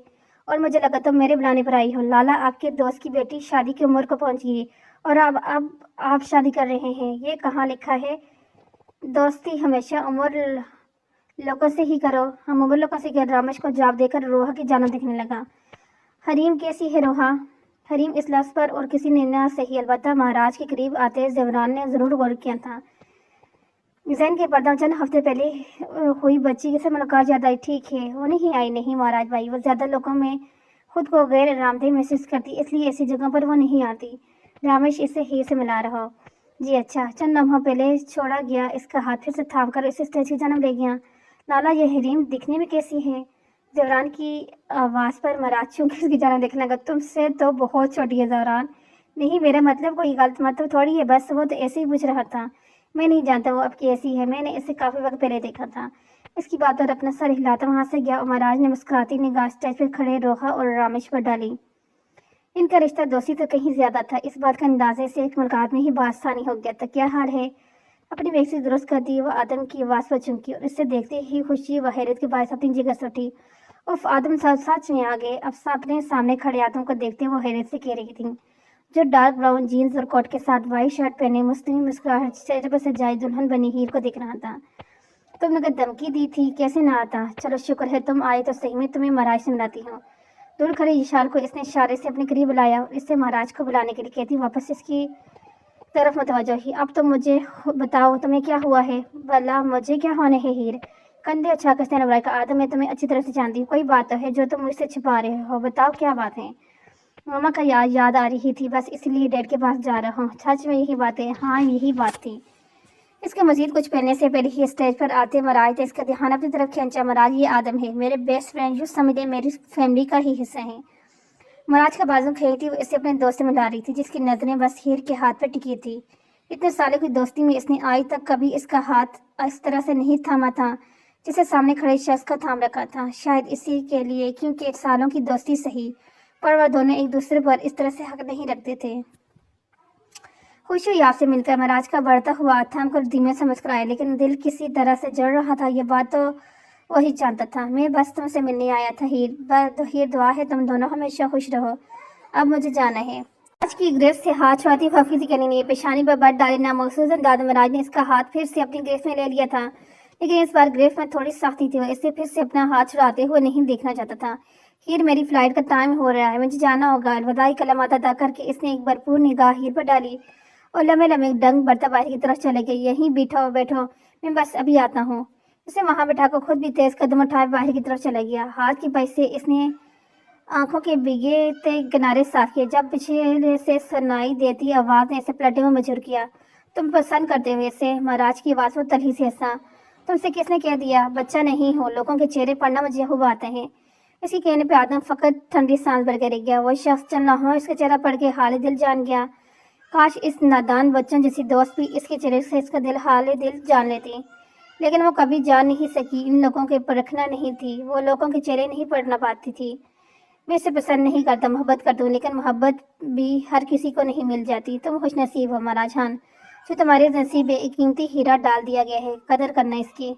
اور مجھے لگا تم میرے بلانے پر آئی ہو۔ لالا، آپ کے دوست کی بیٹی شادی کی عمر کو پہنچ گئی اور اب آپ شادی کر رہے ہیں، یہ کہاں لکھا ہے؟ دوستی ہمیشہ عمر لوگوں سے ہی کرو، ہم عمر لوگوں سے کر۔ رامش کو جواب دے کر روحا کی جانب دیکھنے لگا۔ حریم کیسی ہے روحا؟ حریم اس لفظ پر اور کسی نے نہ سہی، البتہ مہاراج کے قریب آتے زیوران نے ضرور غور کیا تھا۔ ذہن کے پردہ چند ہفتے پہلے ہوئی بچی سے ملاقات یاد آئی۔ ٹھیک ہے، وہ نہیں آئی۔ نہیں مہاراج بھائی، وہ زیادہ لوگوں میں خود کو غیر آرامدہ محسوس کرتی، اس لیے ایسی جگہوں پر وہ نہیں آتی۔ رامش اسے ہی سے ملا رہا۔ جی اچھا۔ چند لمحوں پہلے چھوڑا گیا اس کا ہاتھ پھر سے تھام کر اسے اسٹیج کی جانب لے گیا۔ لالا، یہ حریم دکھنے میں کیسی ہے؟ زیوران کی آواز پر مہاراج چونکہ اس کی جانب دیکھنے لگا۔ تم سے تو بہت چھوٹی ہے زیوران۔ نہیں، میرا مطلب کوئی غلط مطلب تھوڑی ہے، بس وہ تو ایسے ہی پوچھ رہا تھا۔ میں نہیں جانتا وہ اب کیسی ہے، میں نے اسے کافی وقت پہلے دیکھا تھا۔ اس کی بات اور اپنا سر ہلاتا وہاں سے گیا اور مہاراج نے مسکراتی نگاہ اسٹیج پر کھڑے روحا اور رامش پر ڈالی۔ ان کا رشتہ دوستی تو کہیں زیادہ تھا، اس بات کا اندازے سے ایک ملاقات میں ہی بات ثانی ہو گیا تھا۔ کیا حال ہے؟ اپنی بیگ سے درست کرتی وہ آدم کی آواز پر چمکی اور اسے دیکھتے ہی خوشی و حیرت کے باعث اپنی جگہ سے اٹھی۔ اف، آدم سچ میں آ گئے۔ اب اپنے سامنے کھڑے آدم کو دیکھتے وہ حیرت سے کہہ رہی تھی، جو ڈارک براؤن جینز اور کوٹ کے ساتھ وائٹ شرٹ پہنے مستقل مسکراہٹ چہرے پر سجائی دلہن بنی ہیر کو دیکھ رہا تھا۔ تم نے دھمکی دی تھی، کیسے نہ آتا؟ چلو شکر ہے تم آئے تو صحیح، میں تمہیں مہاراج سے ملاتی ہوں۔ دور کھڑے یشال کو اس نے اشارے سے اپنے قریب بلایا اور اسے مہاراج کو بلانے کے لیے کہتی واپس اس کی طرف متوجہ ہوئی۔ اب تم مجھے بتاؤ تمہیں کیا ہوا ہے؟ بلا مجھے کیا ہونے ہے ہیر؟ کندھے اچھا کر نے بلایا کہ آدم میں تمہیں اچھی طرح سے جانتی ہوں، کوئی بات تو ہے جو تم مجھ سے چھپا رہے ہو، بتاؤ کیا بات ہے؟ ماما کا یاد آ رہی تھی، بس اس لیے ڈیڈ کے پاس جا رہا ہوں۔ سچ میں یہی بات ہے؟ ہاں یہی بات تھی۔ اس کے مزید کچھ پہننے سے پہلے ہی اسٹیج پر آتے مہاراج نے اس کا دھیان اپنی طرف کھینچا۔ مہاراج، یہ آدم ہے، میرے بیسٹ فرینڈ، یوں سمجھے میری فیملی کا ہی حصہ ہیں۔ مہاراج کا بازو کھینچتی وہ اسے اپنے دوست سے ملا رہی تھی، جس کی نظریں بس ہیر کے ہاتھ پر ٹکی تھی۔ اتنے سالوں کی دوستی میں اس نے آج تک کبھی اس کا ہاتھ اس طرح سے نہیں تھاما تھا جسے سامنے کھڑے شخص کا تھام رکھا تھا۔ شاید اسی کے لیے، کیونکہ سالوں کی دوستی سہی، پر وہ دونوں ایک دوسرے پر اس طرح سے حق نہیں رکھتے تھے۔ خوشی ہوئی آپ سے مل کر، مہاراج کا بڑھتا ہوا ہاتھ تھام کر دھیمے سے مسکرایا، لیکن دل کسی طرح سے جڑ رہا تھا۔ یہ بات تو وہی جانتا تھا۔ میں بس تم سے ملنے آیا تھا ہیر، دعا ہے تم دونوں ہمیشہ خوش رہو۔ اب مجھے جانا ہے۔ آج کی گرفت سے ہاتھ چھڑاتی حفیظی کرنی نہیں، پیشانی پر بٹ ڈالے نامخصوص انداز میں مہاراج نے اس کا ہاتھ پھر سے اپنی گرفت میں لے لیا تھا، لیکن اس بار گرفت میں تھوڑی سختی تھی۔ وہ اسے پھر سے اپنا ہاتھ چھڑاتے ہوئے نہیں دیکھنا چاہتا تھا۔ ہیر، میری فلائٹ کا ٹائم ہو رہا ہے، مجھے جانا ہوگا۔ الوداعی کلمات ادا کر کے اس نے ایک بھرپور نگاہ ہیر پر ڈالی اور لمبے لمبے ڈنگ برتا باہر کی طرف چلے گئے۔ یہیں بیٹھو، میں بس ابھی آتا ہوں۔ اسے وہاں بٹھا کر خود بھی تیز قدم اٹھائے باہر کی طرف چلا گیا۔ ہاتھ کی پنج سے اس نے آنکھوں کے بھیگے کنارے صاف کیے۔ جب پیچھے سے سنائی دیتی آواز نے اسے پلٹنے میں مجبور کیا۔ تم پسند کرتے ہو اسے؟ مہاراج کی آواز وہ تلخی سے ہنسا۔ تم سے کس نے کہہ دیا؟ بچہ نہیں ہو، لوگوں کے چہرے پڑھنا مجھے خوب آتے ہیں۔ اس کے کہنے پہ آدم فقط ٹھنڈی سانس بھر کے رہ گیا۔ وہ شخص چند لمحوں اس کا چہرہ پڑھ کے حال دل جان گیا۔ کاش اس نادان بچوں جیسی دوست بھی اس کے چہرے سے اس کا حال دل جان لیتی، لیکن وہ کبھی جان نہیں سکی۔ ان لوگوں کے پرکھنا نہیں تھی، وہ لوگوں کے چہرے نہیں پڑھنا پاتی تھی۔ میں اسے پسند نہیں کرتا، محبت کرتا ہوں، لیکن محبت بھی ہر کسی کو نہیں مل جاتی۔ تم خوش نصیب ہو مہاراج خان، جو تمہارے نصیب ایک قیمتی ہیرا ڈال دیا گیا ہے، قدر کرنا اس کی۔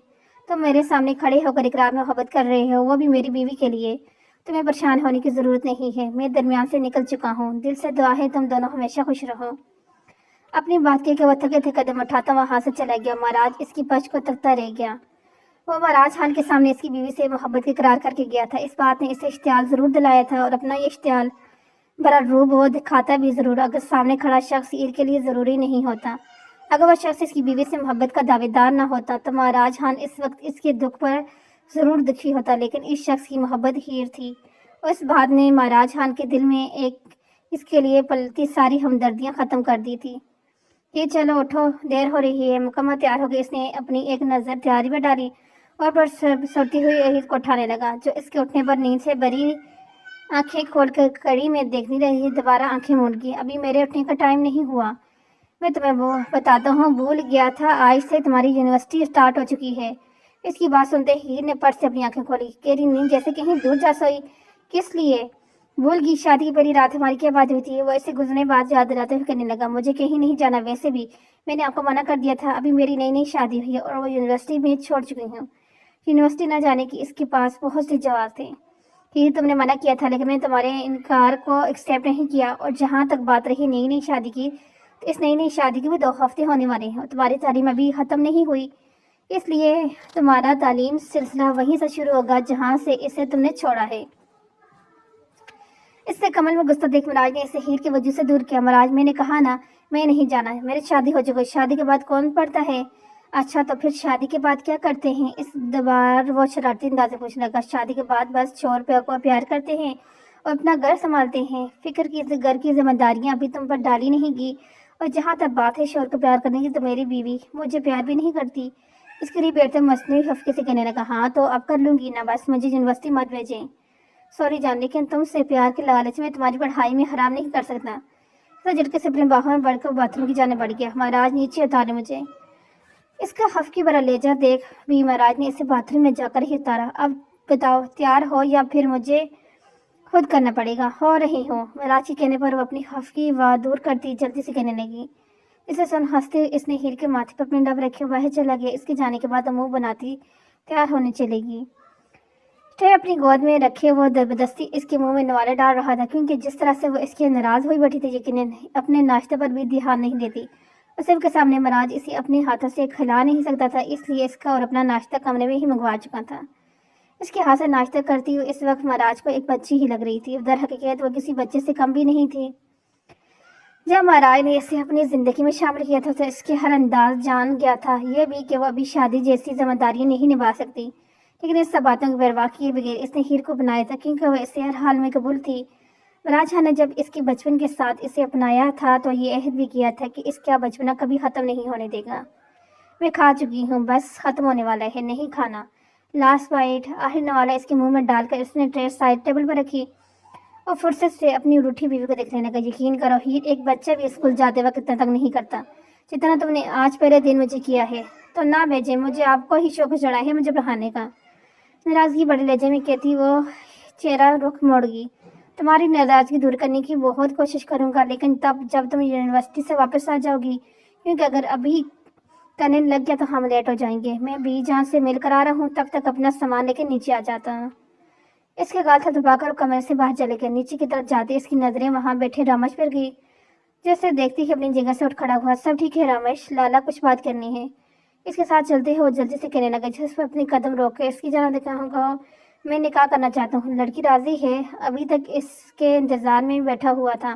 تم میرے سامنے کھڑے ہو کر اقرار میں محبت کر رہے ہو، وہ بھی میری بیوی کے لیے۔ تمہیں پریشان ہونے کی ضرورت نہیں ہے، میں درمیان سے نکل چکا ہوں۔ دل سے دعا ہے تم دونوں ہمیشہ خوش رہو۔ اپنی بات کہہ کے وہ تھکے تھے قدم اٹھاتا وہاں سے چلا گیا۔ مہاراج اس کی پچ کو تکتا رہ گیا۔ وہ مہاراج خان کے سامنے اس کی بیوی سے محبت کا اقرار کر کے گیا تھا۔ اس بات نے اسے اشتعال ضرور دلایا تھا، اور اپنا یہ اشتعال بھرا روب وہ دکھاتا بھی ضرور، اگر سامنے کھڑا شخص ہیر کے لیے ضروری نہیں ہوتا۔ اگر وہ شخص اس کی بیوی سے محبت کا دعوے دار نہ ہوتا تو مہاراج خان اس وقت اس کے دکھ پر ضرور دکھی ہوتا، لیکن اس شخص کی محبت ہیر تھی، اور اس بات نے مہاراج خان کے دل میں اس کے لیے پلتی ساری ہمدردیاں ختم کر دی تھی۔ یہ چلو اٹھو، دیر ہو رہی ہے۔ مکمل تیار ہو گئی، اس نے اپنی ایک نظر تیاری پر ڈالی اور پر سوتی ہوئی عہد کو اٹھانے لگا، جو اس کے اٹھنے پر نیند سے بری آنکھیں کھول کر کڑی میں دیکھتی رہی۔ دوبارہ آنکھیں موند گئی۔ ابھی میرے اٹھنے کا ٹائم نہیں ہوا، میں تمہیں بتاتا ہوں، بھول گیا تھا، آج سے تمہاری یونیورسٹی اسٹارٹ ہو چکی ہے۔ اس کی بات سنتے ہیر نے پٹ سے اپنی آنکھیں کھولی۔ کیری نیند جیسے کہیں دور جا سوئی۔ کس لیے؟ भूल गई शादी की पहली रात हमारी क्या बात हुई थी। वो ऐसे गुजरने बात याद दिलाते हुए कहने लगा, मुझे कहीं नहीं जाना, वैसे भी मैंने आपको मना कर दिया था। अभी मेरी नई नई शादी हुई है और वो यूनिवर्सिटी में छोड़ चुकी हूँ। यूनिवर्सिटी न जाने की इसके पास बहुत से जवाब थे कि तुमने मना किया था, लेकिन मैंने तुम्हारे इनकार को एक्सेप्ट नहीं किया। और जहाँ तक बात रही नई नई शादी की, तो इस नई नई शादी के भी 2 हफ्ते होने वाले हैं और तुम्हारी तालीम अभी ख़त्म नहीं हुई, इसलिए तुम्हारा तालीम सिलसिला वहीं से शुरू होगा जहाँ से इसे तुमने छोड़ा है। इससे कमल में गुस्सा देख महाराज ने इसे हीर के वजूद से दूर किया। महाराज, मैंने कहा ना, मैं नहीं जाना है, मेरी शादी हो चुकी है, शादी के बाद कौन पढ़ता है? अच्छा, तो फिर शादी के बाद क्या करते हैं? इस दोबार वो शरारती अंदाज में पूछने लगा। शादी के बाद बस छोर पे को प्यार करते हैं और अपना घर संभालते हैं। फिक्र की घर की जिम्मेदारियां अभी तुम पर डाली नहीं गई। और जहाँ तक बात है शोर को प्यार करने की, तो मेरी बीवी मुझे प्यार भी नहीं करती। इसके लिए बैठते मसनूई हफ्के से कहने लगा, हाँ तो अब कर लूंगी ना, बस मुझे यूनिवर्सिटी मत भेजें। सॉरी जान, लेकिन तुमसे प्यार के लालच में तुम्हारी पढ़ाई में हराम नहीं कर सकता। तो झटके से अपने बाहों में बढ़कर बाथरूम की जाने बढ़ गया। महाराज नीचे उतारे मुझे। इसका हफ्की भरा लेजा देख भी महाराज ने इसे बाथरूम में जाकर ही उतारा। अब बताओ, तैयार हो या फिर मुझे खुद करना पड़ेगा? हो रही हूँ। महाराज के कहने पर वो अपनी हफ्की व दूर करती जल्दी से कहने लगी। इसे सुन हंसते इसने हीर के माथे पर अपने डब रखे वह चला गया। इसके जाने के बाद मुंह बनाती तैयार होने चलेगी। ट्रे अपनी गोद में रखे वो जबरदस्ती इसके मुंह में नवाले डाल रहा था, क्योंकि जिस तरह से वो इसके नाराज हुई बैठी थी, यकीनन अपने नाश्ते पर भी ध्यान नहीं देती। उसे के सामने महाराज इसे अपने हाथों से खिला नहीं सकता था, इसलिए इसका और अपना नाश्ता कमरे में ही मंगवा चुका था। इसके हाथ से नाश्ता करती हुई इस वक्त महाराज को एक बच्ची ही लग रही थी। दर हकीकत वो किसी बच्चे से कम भी नहीं थी। जब महाराज ने इसे अपनी जिंदगी में शामिल किया था तो इसके हर अंदाज जान गया था, यह भी कि वो अभी शादी जैसी जिम्मेदारी नहीं निभा सकती। लेकिन इस सब बातों की परवाह किए बगैर इसने हीर को बनाया था, क्योंकि वह इसे हर हाल में कबूल थी। राजा ने जब इसके बचपन के साथ इसे अपनाया था तो ये अहद भी किया था कि इसका बचपना कभी ख़त्म नहीं होने देगा। मैं खा चुकी हूँ, बस ख़त्म होने वाला है, नहीं खाना। लास्ट बाइट आखिर नवाला इसके मुंह में डालकर इसने ट्रे साइड टेबल पर रखी और फुर्सत से अपनी रूठी बीवी को देखने लगा। यकीन करो हीर, एक बच्चा भी स्कूल जाते वक्त इतना तक नहीं करता जितना तुमने आज पहले दिन मुझे किया है। तो ना भेजे मुझे, आपको ही शौक चढ़ा है मुझे पढ़ाने का। नाराज़गी बड़े लहजे में कहती वो चेहरा रुख मोड़ गई। तुम्हारी नाराज़गी दूर करने की बहुत कोशिश करूंगा, लेकिन तब जब तुम यूनिवर्सिटी से वापस आ जाओगी, क्योंकि अगर अभी करने लग गया तो हम लेट हो जाएंगे। मैं भी जहाँ से मिल कर आ रहा हूँ तब तक अपना सामान लेकर नीचे आ जाता हूँ। इसके गाल था दबाकर कमरे से बाहर चले गए। नीचे की तरफ जाते इसकी नजरें वहाँ बैठे रामेश पर गई। जैसे देखती ही अपनी जगह से उठ खड़ा हुआ। सब ठीक है रामेश, लाला कुछ बात करनी है। इसके साथ चलते हुए वो जल्दी से कहने लगा, जिस पर अपनी कदम रोक के इसकी जाना देखा हूँ। मैं निकाह करना चाहता हूँ, लड़की राजी है। अभी तक इसके इंतजार में बैठा हुआ था,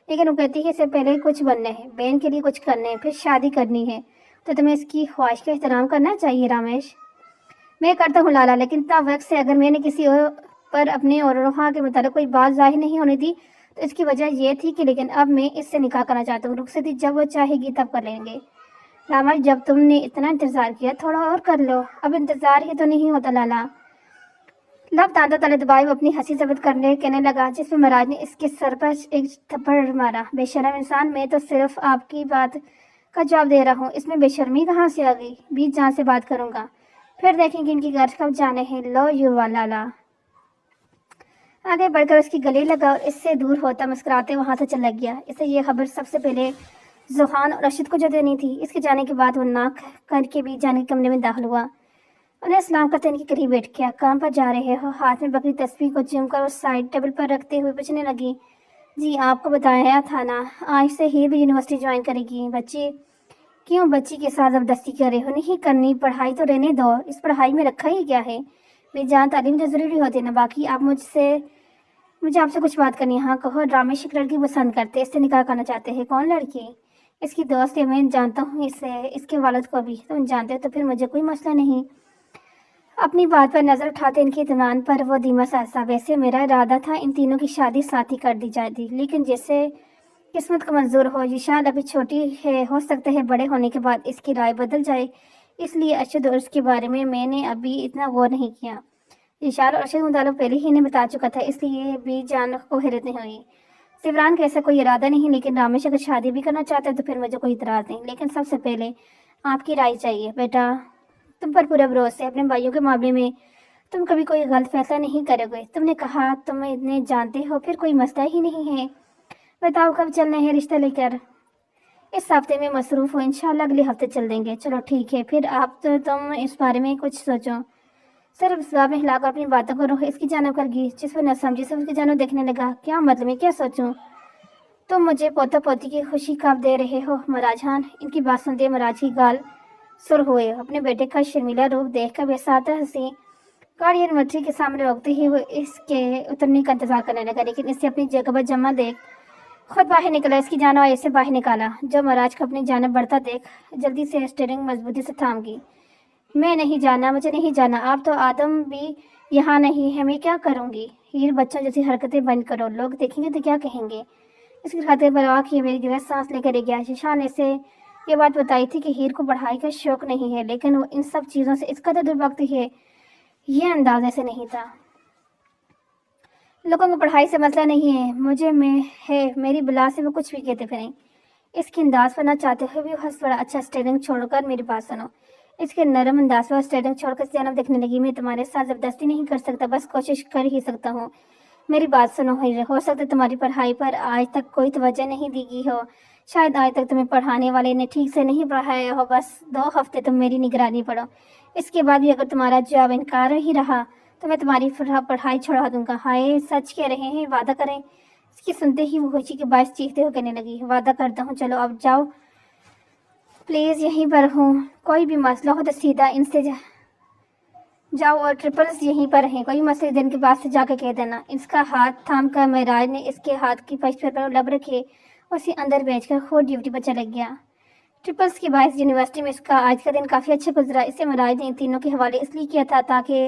लेकिन वो कहती है इससे पहले कुछ बनना है, बहन के लिए कुछ करना है, फिर शादी करनी है, तो तुम्हें इसकी ख्वाहिश का एहतराम करना चाहिए रामेश। मैं करता हूँ लाला, लेकिन तब वक्त से अगर मैंने किसी पर अपने और रोहा के मुताबिक कोई बात जाहिर नहीं होने दी तो इसकी वजह यह थी कि लेकिन अब मैं इससे निकाह करना चाहता हूँ। रुखसती जब वो चाहेगी तब कर लेंगे। रामेश, जब तुमने इतना इंतजार किया थोड़ा और कर लो, अब इंतजार ही तो नहीं होता लाला। लब तांता तले दबाए वो अपनी हंसी जब्त करने कहने लगा, जिसमें महाराज ने इसके सर पर एक थप्पड़ मारा। बेशर्म इंसान, मैं तो सिर्फ आपकी बात का जवाब दे रहा हूँ, इसमें बेशर्मी कहाँ से आ गई? बीच जान से बात करूंगा, फिर देखेंगे इनकी गर्ज कब जाने हैं। लो युवा लाला। आगे बढ़कर उसकी गले लगा और इससे दूर होता मुस्कुराते वहां से चला गया। इसे ये खबर सबसे पहले जुहान और रशीद को जो देनी थी। इसके जाने के बाद वो नाक करके भी जाने के कमरे में दाखिल हुआ। उन्हें सलाम करते इनके करीब बैठ गया। काम पर जा रहे हो? हाथ में बकरी तस्वीर को चिमकर और साइड टेबल पर रखते हुए पूछने लगी। जी आपको बताया था ना, आज से ही भी यूनिवर्सिटी ज्वाइन करेगी। बच्ची क्यों बच्ची के साथ जबरदस्ती कर रहे हो? नहीं करनी, पढ़ाई तो रहने दो। इस पढ़ाई में रखा ही क्या है? मेरी जान तालीम तो ज़रूरी होती है ना। बाकी आप मुझे आपसे कुछ बात करनी है। हाँ कहो। रामेश एक लड़की पसंद करते, इससे निकाह करना चाहते हैं। कौन लड़की? इसकी दोस्त है, मैं जानता हूँ इसे, इसके वालिद को भी। तुम जानते हो तो फिर मुझे कोई मसला नहीं। अपनी बात पर नज़र उठाते इनके इत्मीनान पर वो धीमा सा हंसा। वैसे मेरा इरादा था इन तीनों की शादी साथ ही कर दी जाती, लेकिन जैसे किस्मत को मंजूर हो। ये शायद अभी छोटी है, हो सकता है बड़े होने के बाद इसकी राय बदल जाए, इसलिए अरशद और उसके बारे में मैंने अभी इतना गौर नहीं किया। इशार और अरशद मुतालिक पहले ही इन्हें बता चुका था, इसलिए भी जान को हैरत नहीं हुई। सिमरान का ऐसा कोई इरादा नहीं, लेकिन रामेश अगर शादी भी करना चाहता है तो फिर मुझे कोई इतराज़ नहीं, लेकिन सबसे पहले आपकी राय चाहिए। बेटा तुम पर पूरा भरोसा है, अपने भाइयों के मामले में तुम कभी कोई गलत फैसला नहीं करोगे। तुमने कहा तुम इतने जानते हो, फिर कोई मसला ही नहीं है। बताओ कब चलना है रिश्ता लेकर? इस हफ्ते में मसरूफ हो, इंशाल्लाह अगले हफ्ते चल देंगे। चलो ठीक है, फिर आप तो तुम इस बारे में कुछ सोचो। सिर्फ जवाब में हिलाकर अपनी बातों को रोक इसकी जानब कर गई, जिस पर न समझी से उसकी जानब देखने लगा। क्या मतलब है, क्या सोचूं? तुम मुझे पोता पोती की खुशी कब दे रहे हो महाराजान? इनकी बात सुनते महाराज की गाल सुर हुए। अपने बेटे का शर्मीला रूप देखकर बेसाता हंसी। गाड़ी और मछली के सामने रोकते ही वो इसके उतरने का इंतजार करने लगा, लेकिन इससे अपनी जगह पर जमा देख खुद बाहर निकला। इसकी जानब ऐसे बाहर निकाला। जब महाराज को अपनी जानब बढ़ता देख जल्दी से स्टीयरिंग मजबूती से थाम गई। मैं नहीं जाना, मुझे नहीं जाना। आप तो आदम भी यहाँ नहीं है, मैं क्या करूँगी? हीर बच्चों जैसी हरकतें बंद करो, लोग देखेंगे तो क्या कहेंगे? इसकी खातिर परवाह किए मेरी गिरह सांस लेकर रह गया। शीशान ने इसे ये बात बताई थी कि हीर को पढ़ाई का शौक नहीं है, लेकिन वो इन सब चीज़ों से इसका तो दुर्भक्त है, ये अंदाजे से नहीं था। लोगों को पढ़ाई से मसला नहीं है, मुझे में है, मेरी बुला से वो कुछ भी कहते फिरें। इसके अंदाज पर ना चाहते हुए भी हंस पड़ा। अच्छा स्टीयरिंग छोड़कर मेरी बात सुनो। इसके नरम अंदाज पर स्टीयरिंग छोड़कर जनाब देखने लगी। मैं तुम्हारे साथ जबरदस्ती नहीं कर सकता, बस कोशिश कर ही सकता हूँ। मेरी बात सुनो हीर, हो सकता है तुम्हारी पढ़ाई पर आज तक कोई तवज्जो नहीं दी गई हो। शायद आज तक तुम्हें पढ़ाने वाले ने ठीक से नहीं पढ़ाया हो। बस 2 हफ्ते तुम मेरी निगरानी पढ़ो। इसके बाद भी अगर तुम्हारा जवाब इनकार ही रहा तो मैं तुम्हारी पढ़ाई छुड़ा दूंगा। हाय, सच कह रहे हैं? वादा करें। इसकी सुनते ही वो खुशी के बायस चीखते हुए कहने लगी, वादा करता हूँ, चलो अब जाओ प्लीज़, यहीं पर हूँ। कोई भी मसला हो तो सीधा इनसे जाओ और ट्रिपल्स यहीं पर हैं। कोई मसले दिन के बाद से जाकर कह देना। इसका हाथ थाम कर महराज ने इसके हाथ की पश्च पर लब रखे, उसे अंदर भेजकर खुद ड्यूटी पर चला गया। ट्रिपल्स की बाइस यूनिवर्सिटी में इसका आज का दिन काफ़ी अच्छा गुजरा। इसे महराज ने इन तीनों के हवाले इसलिए किया था ताकि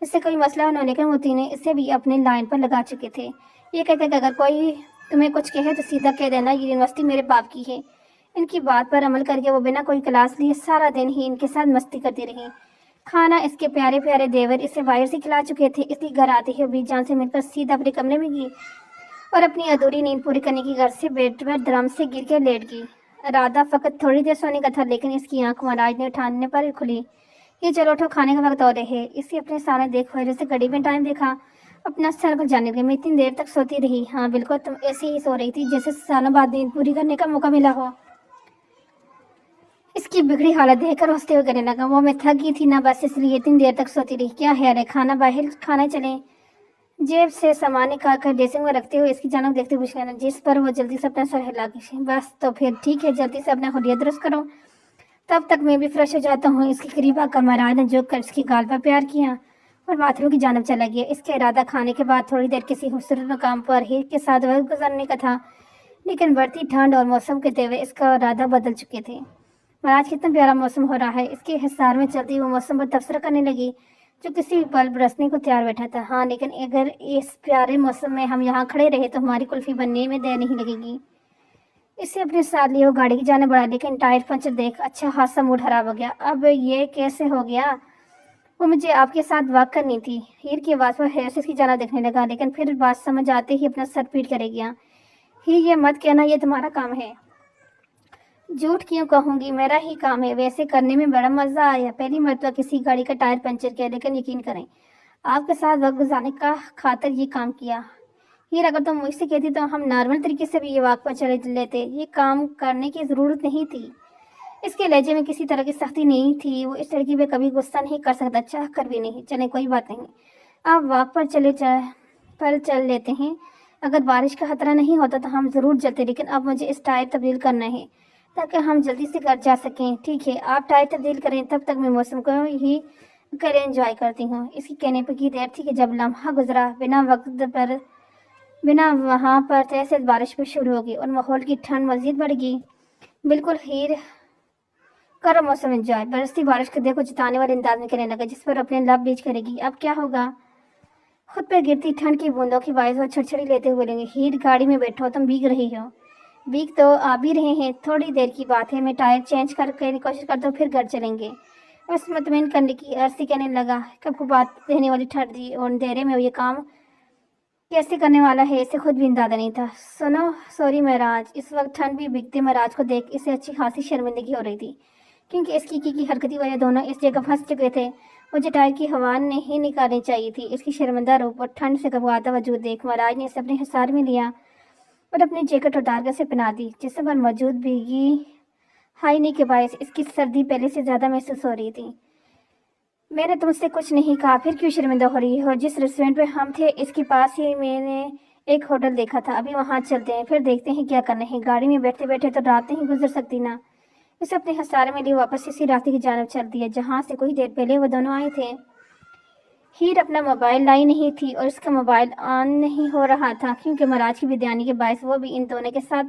इससे कोई मसला न हो, लेकिन वो तीनों इससे भी अपने लाइन पर लगा चुके थे। ये कहकर कि अगर कोई तुम्हें कुछ कहे तो सीधा कह देना ये यूनिवर्सिटी मेरे बाप की है। इनकी बात पर अमल करके वो बिना कोई क्लास लिए सारा दिन ही इनके साथ मस्ती करती रही। खाना इसके प्यारे प्यारे देवर इसे बाहर से खिला चुके थे, इसलिए घर आते ही बीजान से मिलकर सीधा अपने कमरे में गई और अपनी अधूरी नींद पूरी करने की घर से बेड पर धर्म से गिर के लेट गई। राधा फकत थोड़ी देर सोने का था, लेकिन इसकी आंख महाराज ने उठाने पर खुली। ये चलो उठो, खाने का वक्त हो रहे है। इसे अपने सामने देखो, जैसे घड़ी में टाइम देखा, अपना सर को जाने लगे। मैं इतनी देर तक सोती रही? हाँ बिल्कुल, तुम ऐसे ही सो रही थी जैसे सालों बाद नींद पूरी करने का मौका मिला हो। इसकी बिगड़ी हालत देखकर हंसते हुए कहने लगा, वो मैं थक गई थी ना, बस इसलिए इतनी देर तक सोती रही। क्या है रे, खाना बाहर खाना चले? जेब से सामान निकाल कर ड्रेसिंग में रखते हुए इसकी जानब देखते हुए पूछा, जिस पर वो जल्दी से अपना सर हिला के, बस तो फिर ठीक है, जल्दी से अपना हुलिया दुरुस्त करो, तब तक मैं भी फ्रेश हो जाता हूँ। इसके करीब आकर महाराज ने झुक कर इसकी गाल पर प्यार किया और बाथरूम की जानब चला गया। इसका इरादा खाने के बाद थोड़ी देर किसी खूबसूरत मकाम पर हीर के साथ वक्त गुजारने का था, लेकिन बढ़ती ठंड और मौसम के तेवर इसका इरादा बदल चुके थे। महाराज कितना प्यारा मौसम हो रहा है, इसके हिसार में चलती हुई मौसम पर तबसरा करने लगी, जो किसी भी पल बरसने को तैयार बैठा था। हाँ, लेकिन अगर इस प्यारे मौसम में हम यहाँ खड़े रहे तो हमारी कुल्फी बनने में देर नहीं लगेगी। इससे अपने साथ लिए वो गाड़ी की जाने बढ़ा, लेकिन टायर पंचर देख अच्छा खासा मूड खराब हो गया। अब ये कैसे हो गया? वो मुझे आपके साथ वॉक करनी थी। हीर की आवाज़ पर हैरत से इसकी जाना देखने लगा, लेकिन फिर बात समझ आते ही अपना सर पीट करे गया। हीर, ये मत कहना ये तुम्हारा काम है। झूठ क्यों कहूँगी, मेरा ही काम है। वैसे करने में बड़ा मज़ा आया, पहली मरतबा किसी गाड़ी का टायर पंचर किया, लेकिन यकीन करें आपके साथ वक्त गुजारने का खातिर ये काम किया। हीर, अगर तुम मुझसे कहती तो हम नॉर्मल तरीके से भी ये वॉक पर चले लेते, ये काम करने की ज़रूरत नहीं थी। इसके लहजे में किसी तरह की सख्ती नहीं थी, वो इस लड़की पे कभी गुस्सा नहीं कर सकता, चाह कर भी नहीं। चले कोई बात नहीं, आप वॉक पर चल लेते हैं। अगर बारिश का खतरा नहीं होता तो हम ज़रूर चलते, लेकिन अब मुझे इस टायर तब्दील करना है ताकि हम जल्दी से घर जा सकें। ठीक है, आप टायर तब्दील करें, तब तक मैं मौसम को ही कर एंजॉय करती हूँ। इसकी कहने पर की देर थी कि जब लम्हा गुजरा बिना वहाँ पर तैसे बारिश भी शुरू हो गई और माहौल की ठंड मज़ीद बढ़ गई। बिल्कुल हीर, करो मौसम एंजॉय। बरसती बारिश को देखो जिताने वाले अंदाज में कहने लगा, जिस पर अपने लब बीच करेगी। अब क्या होगा? खुद पर गिरती ठंड की बूंदों की वायु और छड़छड़ी लेते हुए बोलेंगे, हीर गाड़ी में बैठो, तुम भीग रही हो। भीग तो आ भी रहे हैं, थोड़ी देर की बात है, मैं टायर चेंज करके कोशिश करता हूँ, फिर घर चलेंगे। बस मुतमईन करने की अर्जी कहने लगा, कब को बात रहने वाली ठंडी और अंधेरे में ये काम कैसे करने वाला है, इसे खुद भी अंदाजा नहीं था। सुनो, सॉरी महराज। इस वक्त ठंड भी भीगते महराज को देख इसे अच्छी खासी शर्मिंदगी हो रही थी। کیونکہ اس کی حرکتی وجہ دونوں اس جگہ پھنس چکے تھے۔ مجھے ٹائر کی ہوا نہیں نکالنی چاہیے تھی۔ اس کی شرمندہ روپ اور ٹھنڈ سے گھبراتا وجود دیکھ مہاراج نے اسے اپنے حصار میں لیا اور اپنی جیکٹ اتار کر اسے پہنا دی۔ جسم پر موجود بھیگی ہائنی کے باعث اس کی سردی پہلے سے زیادہ محسوس ہو رہی تھی۔ میں نے تم سے کچھ نہیں کہا، پھر کیوں شرمندہ ہو رہی ہو؟ جس ریسٹورینٹ میں ہم تھے اس کے پاس ہی میں نے ایک ہوٹل دیکھا تھا، ابھی وہاں چلتے ہیں، پھر دیکھتے ہیں کیا کرنا ہے۔ گاڑی میں بیٹھتے بیٹھے تو رات نہیں گزر سکتی نا۔ اسے اپنے حصار میں لیے واپس اسی راستے کی جانب چل دیا جہاں سے کچھ دیر پہلے وہ دونوں آئے تھے۔ ہیر اپنا موبائل لائی نہیں تھی اور اس کا موبائل آن نہیں ہو رہا تھا کیونکہ مہاراج کی بدیانی کے باعث وہ بھی ان دونوں کے ساتھ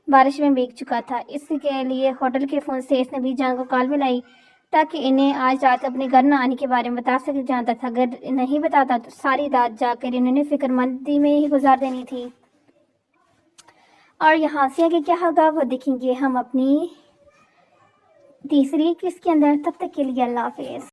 بارش میں بھیگ چکا تھا۔ اس کے لیے ہوٹل کے فون سے اس نے بھی جان کو کال ملائی تاکہ انہیں آج رات اپنے گھر نہ آنے کے بارے میں بتا سکے جانتا تھا۔ اگر نہیں بتاتا تو ساری رات جا کر انہوں نے فکر مندی میں ہی گزار دینی تھی۔ اور یہاں سے آگے کیا ہوگا وہ دیکھیں گے ہم اپنی تیسری قسط کے اندر۔ تب تک کے لیے اللہ حافظ۔